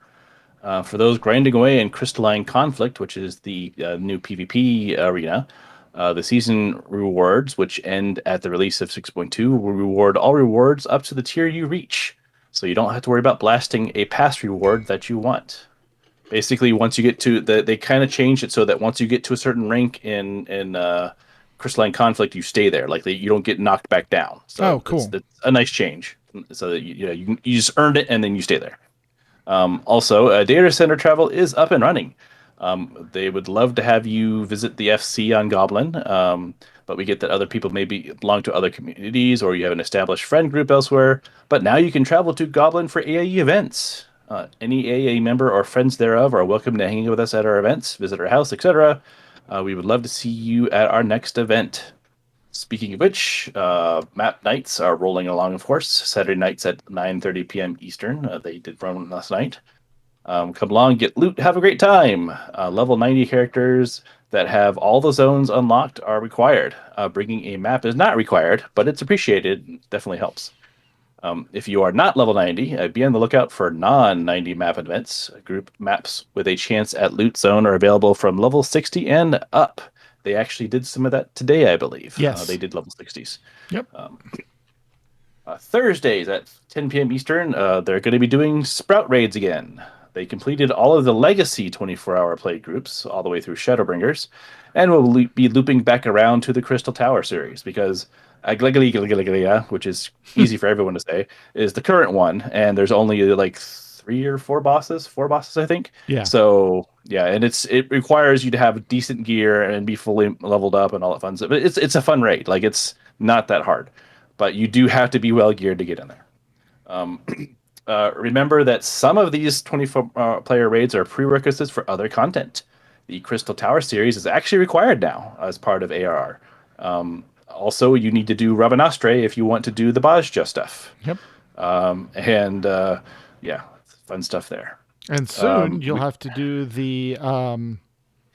For those grinding away in Crystalline Conflict, which is the new PvP arena, the season rewards, which end at the release of 6.2, will reward all rewards up to the tier you reach. So you don't have to worry about blasting a past reward that you want. Basically, once you get to they kind of changed it so that once you get to a certain rank in Crystalline Conflict, you stay there. Like you don't get knocked back down. So cool. It's a nice change. So that you just earned it and then you stay there. Also, data center travel is up and running. They would love to have you visit the FC on Goblin, but we get that other people maybe belong to other communities or you have an established friend group elsewhere. But now you can travel to Goblin for AIE events. Any AIE member or friends thereof are welcome to hang out with us at our events, visit our house, etc. We would love to see you at our next event. Speaking of which, map nights are rolling along, of course. Saturday nights at 9:30 p.m. Eastern. They did run last night. Come along, get loot, have a great time. Level 90 characters that have all the zones unlocked are required. Bringing a map is not required, but it's appreciated. Definitely helps. If you are not level 90, be on the lookout for non-90 map events. Group maps with a chance at loot zone are available from level 60 and up. They actually did some of that today, I believe. Yes. They did level 60s. Yep. Thursdays at 10 p.m. Eastern, they're going to be doing Sprout Raids again. They completed all of the legacy 24-hour play groups all the way through Shadowbringers, and will be looping back around to the Crystal Tower series because which is easy for everyone to say, is the current one, and there's only like 3 or 4 bosses, I think. Yeah. So yeah, and it requires you to have decent gear and be fully leveled up and all that fun stuff. But it's a fun raid. Like it's not that hard, but you do have to be well geared to get in there. Remember that some of these 24 player raids are prerequisites for other content. The Crystal Tower series is actually required now as part of ARR. Also, you need to do Rabanastre if you want to do the Bajja stuff. Yep. Yeah, fun stuff there. And soon you'll have to do the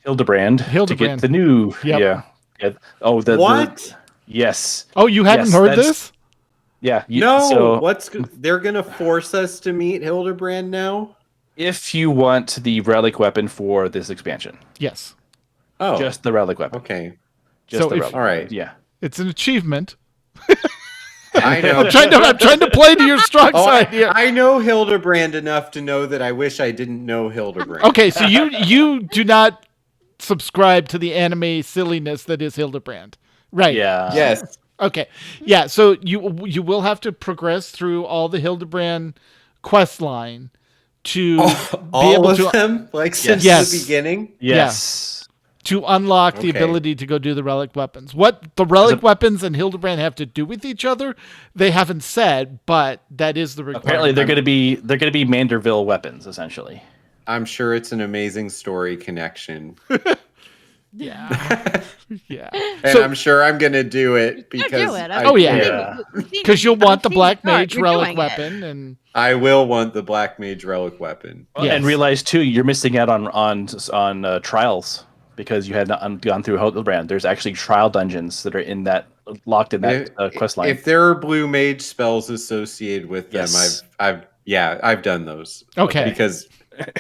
Hildebrand to get the new. Yep. Yeah. Oh, what? Yes. Oh, you haven't heard this? Yeah. They're gonna force us to meet Hildebrand now? If you want the relic weapon for this expansion. Yes. Oh. Just the relic weapon. Okay. Just the relic. All right. Yeah. It's an achievement. I know. I'm trying to play to your strong side here. I know Hildebrand enough to know that I wish I didn't know Hildebrand. Okay, so you do not subscribe to the anime silliness that is Hildebrand, right? Yeah. Yes. Okay. Yeah. So you will have to progress through all the Hildebrand quest line to all be able of to them, like since Yes. the beginning. Yes. to unlock the Okay. ability to go do the relic weapons. What the relic weapons and Hildebrand have to do with each other, they haven't said, but that is the requirement. Apparently, they're going to be Manderville weapons, essentially. I'm sure it's an amazing story connection. Yeah. Yeah. And I'm sure I'm going to do it because do it. Oh, yeah. Yeah. Because you'll want the Black Mage You're relic doing it. weapon, and I will want the Black Mage relic weapon. Yes. And realize too, you're missing out on trials because you had not gone through Hildebrand. There's actually trial dungeons that are locked in that quest line. If there are blue mage spells associated with them, Yes. I've done those. Okay. Because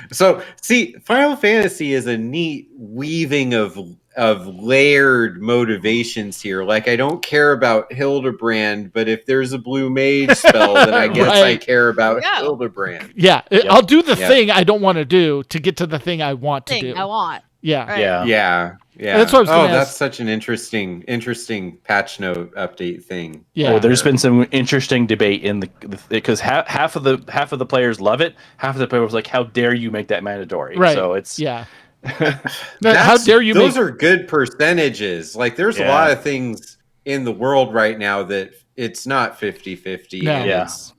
so see, Final Fantasy is a neat weaving of layered motivations here. Like I don't care about Hildebrand, but if there's a blue mage spell, then I guess I Right. care about Yeah. Hildebrand. yeah, I'll do the Yeah. thing I don't want to do to get to the thing I want to do. I want. Yeah. Right. Yeah. Yeah. That's what I was gonna that's ask. such an interesting patch note update thing. Yeah. Oh, there's been some interesting debate in because half of the players love it, half of the players like, how dare you make that mandatory? Right. So it's Yeah. How dare you Those make are good percentages. Like there's a Yeah. lot of things in the world right now that it's not 50-50. No. and Yeah. it's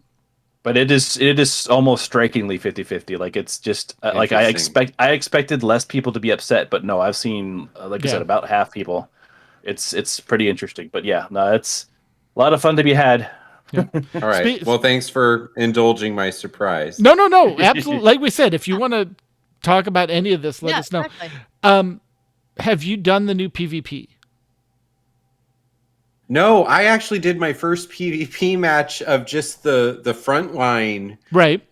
But it is almost strikingly 50-50. Like it's just like Interesting. I expected less people to be upset, but no, I've seen like I Yeah. said about half people. It's pretty interesting. But yeah, no, it's a lot of fun to be had. Yeah. All right. Well, thanks for indulging my surprise. No, absolutely. Like we said, if you want to talk about any of this, let Yeah, us know. exactly. Have you done the new PvP? No, I actually did my first PvP match of just the front line Right.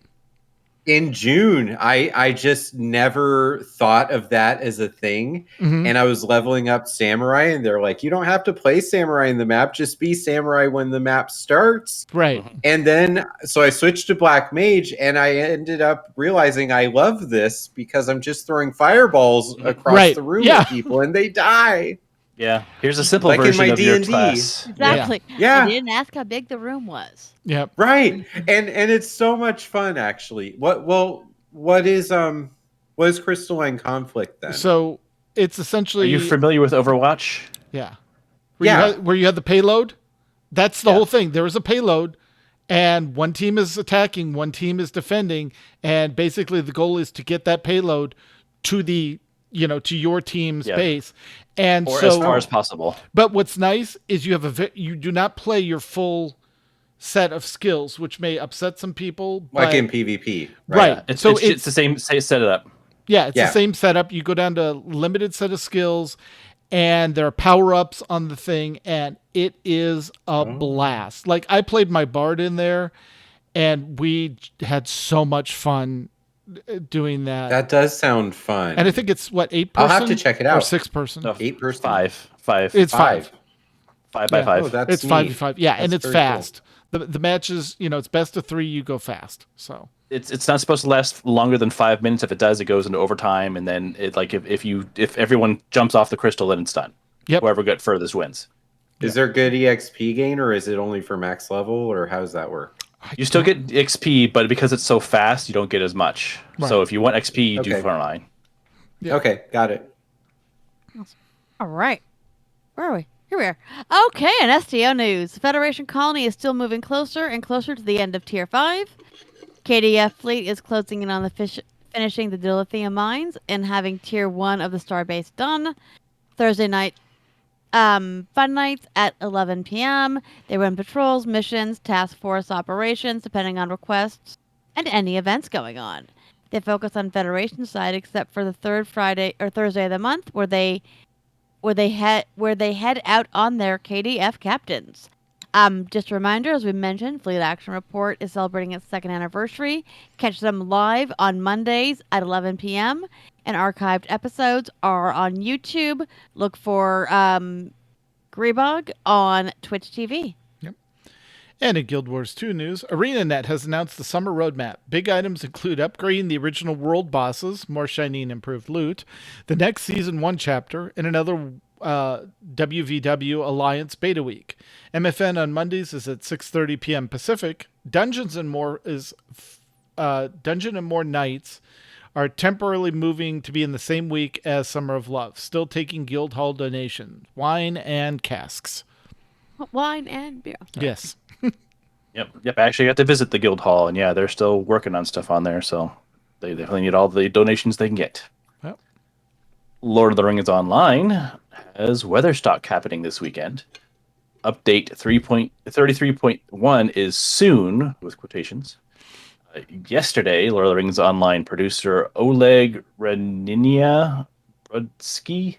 in June. I just never thought of that as a thing. Mhm. And I was leveling up Samurai, and they're like, you don't have to play Samurai in the map, just be Samurai when the map starts. Right. And then, so I switched to Black Mage, and I ended up realizing I love this because I'm just throwing fireballs across Right. the room Yeah. at people, and they die. Yeah, here's a simple Like in version my of your D&D. class. Exactly. Yeah. I didn't ask how big the room was. Yep. Right. And it's so much fun, actually. What is Crystalline Conflict then? So it's Are essentially you familiar with Overwatch? yeah. Yeah. Where you had the payload. That's the Yeah. whole thing. There is a payload, and one team is attacking, one team is defending, and basically the goal is to get that payload to the to your team's Yeah. base. And Or so, as far as possible. but what's nice is you have you do not play your full set of skills, which may upset some people. Like but, in PvP. right? It's So it's the same. Set it up. yeah, it's Yeah. the same setup. You go down to limited set of skills, and there are power-ups on the thing, and it is a blast. Like, I played my Bard in there, and we had so much fun doing that. That does sound fun. And I think it's, 8 person? I'll have to check it Or out. 6 person? No, 8 person. Five. It's 5. 5 by Yeah. 5. Oh, that's It's 5v5. neat. Yeah, and That's it's very cool. fast. The matches, it's best of 3, you go fast. So It's not supposed to last longer than 5 minutes. If it does, it goes into overtime, and then it like if everyone jumps off the crystal, then it's done. Yep. Whoever got furthest wins. Is there good EXP gain, or is it only for max level, or how does that work? You still get XP, but because it's so fast, you don't get as much. Right. So if you want XP, you do Okay. frontline. Yeah. Okay, got it. All right. Where are we? Here we are. Okay, in STO news, Federation Colony is still moving closer and closer to the end of Tier 5. KDF Fleet is closing in on the finishing the dilithium mines and having Tier 1 of the Starbase done. Thursday night, fun nights at 11 p.m. They run patrols, missions, task force operations, depending on requests, and any events going on. They focus on Federation side, except for the third Friday or Thursday of the month, where they head out on their KDF captains. Just a reminder, as we mentioned, Fleet Action Report is celebrating its 2nd anniversary. Catch them live on Mondays at 11 p.m. and archived episodes are on YouTube. Look for Greebog on Twitch TV. And in Guild Wars 2 news, ArenaNet has announced the summer roadmap. Big items include upgrading the original world bosses, more shiny and improved loot, the next Season 1 chapter, and another WVW Alliance Beta Week. MFN on Mondays is at 6:30 p.m. Pacific. Dungeons and More Dungeon and More Nights are temporarily moving to be in the same week as Summer of Love, still taking Guild Hall donations, wine and casks. Wine and beer. Yes. Yep. I actually got to visit the guild hall, and yeah, they're still working on stuff on there, so they definitely need all the donations they can get. Yep. Lord of the Rings Online has Weatherstock happening this weekend. Update 3.33.1 is soon, with quotations. Yesterday, Lord of the Rings Online producer Oleg Reninia Brodsky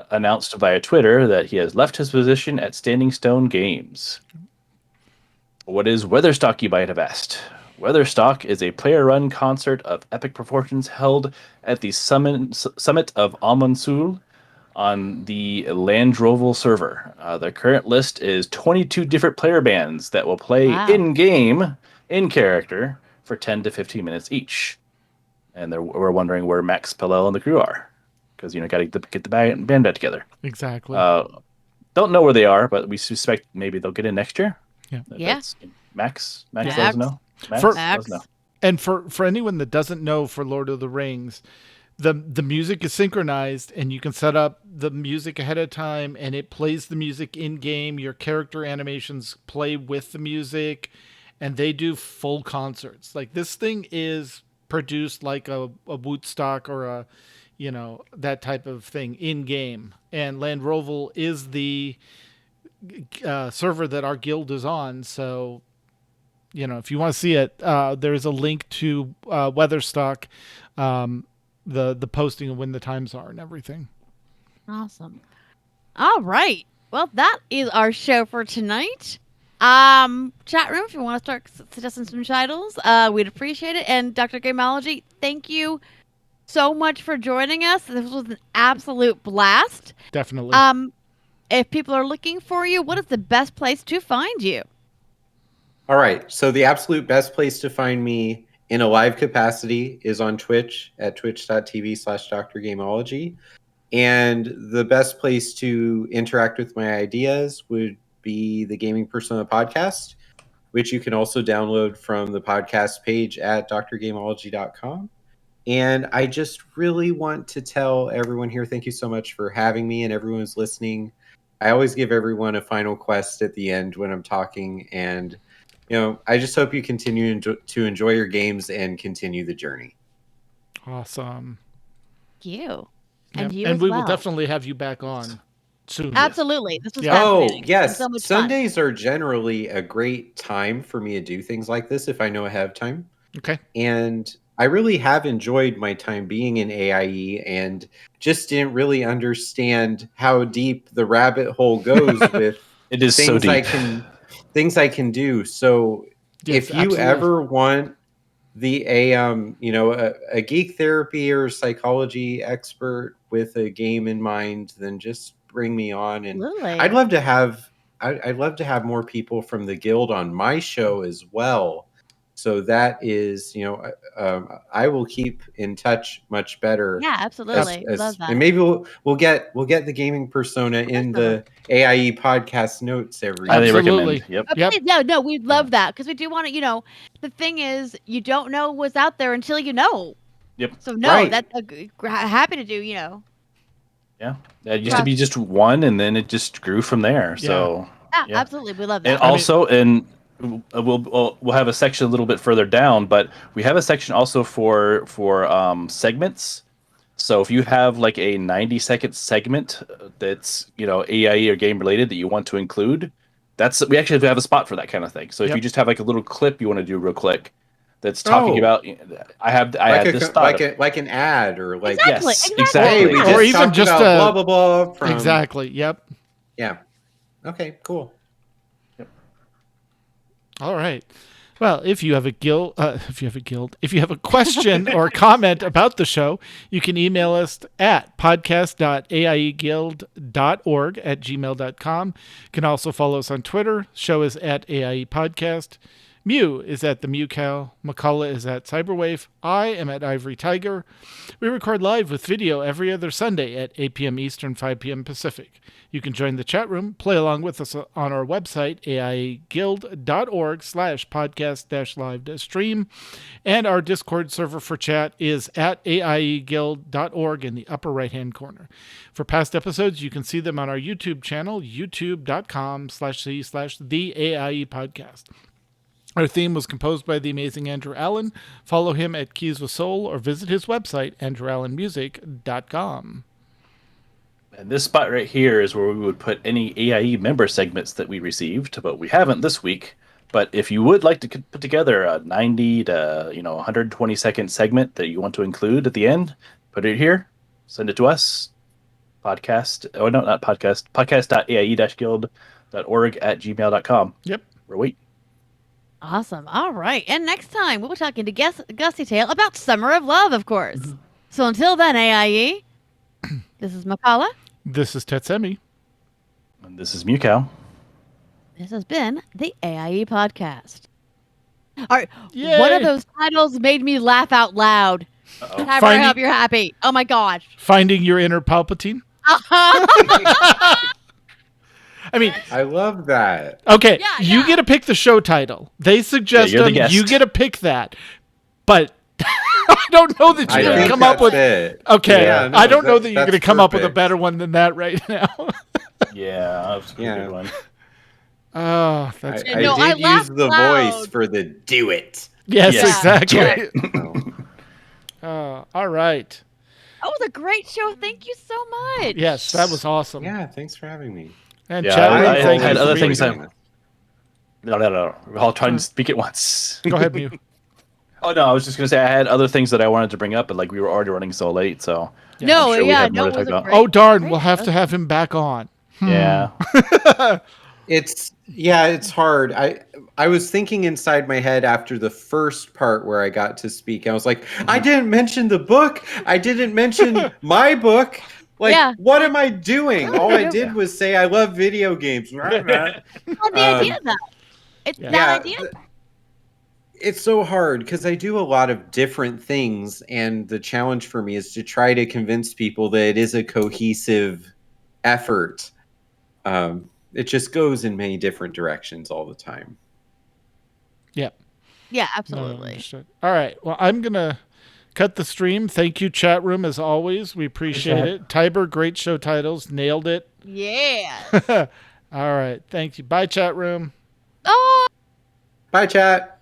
announced via Twitter that he has left his position at Standing Stone Games. What is Weatherstock, you might have asked? Weatherstock is a player-run concert of epic proportions held at the summit of Amonsul on the Landroval server. The current list is 22 different player bands that will play in-game, in character, for 10 to 15 minutes each. And we're wondering where Max Pellel and the crew are, because got to get the band back together. Exactly. Don't know where they are, but we suspect maybe they'll get in next year. Yeah. Max Max. let us know. Max For- let us know. And for anyone that doesn't know, for Lord of the Rings, the music is synchronized, and you can set up the music ahead of time, and it plays the music in game. Your character animations play with the music, and they do full concerts. Like this thing is produced like a Woodstock or a, that type of thing in game. And Land Roval is the server that our guild is on. So, if you want to see it, there's a link to Weatherstock, the posting of when the times are and everything. Awesome. All right. Well, that is our show for tonight. Chat room, if you want to start suggesting some titles, we'd appreciate it. And Dr. Gameology, thank you so much for joining us. This was an absolute blast. Definitely. If people are looking for you, what is the best place to find you? All right. So the absolute best place to find me in a live capacity is on Twitch at twitch.tv/drgameology. And the best place to interact with my ideas would be the Gaming Persona podcast, which you can also download from the podcast page at drgameology.com. And I just really want to tell everyone here, thank you so much for having me and everyone who's listening. I always give everyone a final quest at the end when I'm talking. And, I just hope you continue to enjoy your games and continue the journey. Awesome. Thank you. And you as we well. will definitely have you back on soon. Absolutely. This was Oh, fascinating. yes. So much Sundays are generally a great time for me to do things like this if I know ahead of time. Okay. And I really have enjoyed my time being in AIE and just didn't really understand how deep the rabbit hole goes with It is things so deep. things I can do. So Yes, if you absolutely. ever want a geek therapy or psychology expert with a game in mind, then just bring me on. And Absolutely. I'd love to have more people from the guild on my show as well. So that is, I will keep in touch much better. Yeah, absolutely. Love that. And maybe we'll get the Gaming Persona in the AIE podcast notes every Highly Absolutely. recommend. Yep. Yep. No, we'd love that because we do want to, the thing is, you don't know what's out there until you know. Yep. So, no, Right. that's happy to do, Yeah. It used to be just one, and then it just grew from there. So, Yeah, absolutely. We love that. and also, we'll have a section a little bit further down, but we have a section also for segments. So if you have like a 90-second segment that's AIE or game related that you want to include, we actually have a spot for that kind of thing. So if Yep. you just have like a little clip you want to do real quick, that's talking about I had this thought like an ad or like Exactly. yes, exactly. hey, we Or just even talked just about blah blah blah from Exactly. Yep. Yeah. Okay, cool. All right. Well, if you have a question or comment about the show, you can email us at podcast.aieguild.org@gmail.com. You can also follow us on Twitter. Show is at AIE Podcast. Mew is at the Mew Cow. McCullough is at Cyberwave. I am at Ivory Tiger. We record live with video every other Sunday at 8 p.m. Eastern, 5 p.m. Pacific. You can join the chat room, play along with us on our website, aieguild.org/podcast-live-stream. And our Discord server for chat is at aieguild.org in the upper right-hand corner. For past episodes, you can see them on our YouTube channel, youtube.com/the AIE Podcast. Our theme was composed by the amazing Andrew Allen. Follow him at Keys with Soul or visit his website, andrewallenmusic.com. And this spot right here is where we would put any AIE member segments that we received, but we haven't this week. But if you would like to put together a 90 to 120-second segment that you want to include at the end, put it here, send it to us. podcast.aie-guild.org@gmail.com. Yep. We're waiting. Awesome. All right. And next time, we'll be talking to Gusty Tale about Summer of Love, of course. So until then, AIE, this is Makala. This is Tetsemi. And this is Mewcow. This has been the AIE Podcast. All right. Yay! One of those titles made me laugh out loud. Uh-oh. Trevor, I hope you're happy. Oh, my gosh. Finding your inner Palpatine. I mean, I love that. okay, Yeah, you yeah. get to pick the show title. They suggest you're the them. guest. You get to pick that. But I don't know that I you're going to think come up with. it. Okay, Yeah, no, I don't know that you're that's going to come up with a perfect. better one than that right now. Yeah, that's a Yeah. good one. Oh, that's I great. No, I did use laughed the loud. voice for the do it. Yes, Yes, exactly. do it. All right. That was a great show. Thank you so much. Yes, that was awesome. Yeah, thanks for having me. And Yeah, chat room, I thank had you other for things being I- No. I'll try and speak at once. Go ahead, Mew. Oh no, I was just gonna say I had other things that I wanted to bring up, but like we were already running so late, so No, I'm sure we yeah, had more no, to it was talk a about. great. Oh, darn. great We'll have show. to have him back on. Yeah. It's hard. I was thinking inside my head after the first part where I got to speak. I was like, I didn't mention the book. I didn't mention my book. Like, Yeah. what am I doing? All I Yeah. did was say I love video games. Well, the idea though. It's Yeah. that idea. It's so hard because I do a lot of different things, and the challenge for me is to try to convince people that it is a cohesive effort. It just goes in many different directions all the time. Yep. Yeah, No, absolutely. understood. All right. Well, I'm going to cut the stream. Thank you, chat room, as always. We appreciate it. Tiber, great show titles. Nailed it. Yeah. All right. Thank you. Bye, chat room. Oh. Bye, chat.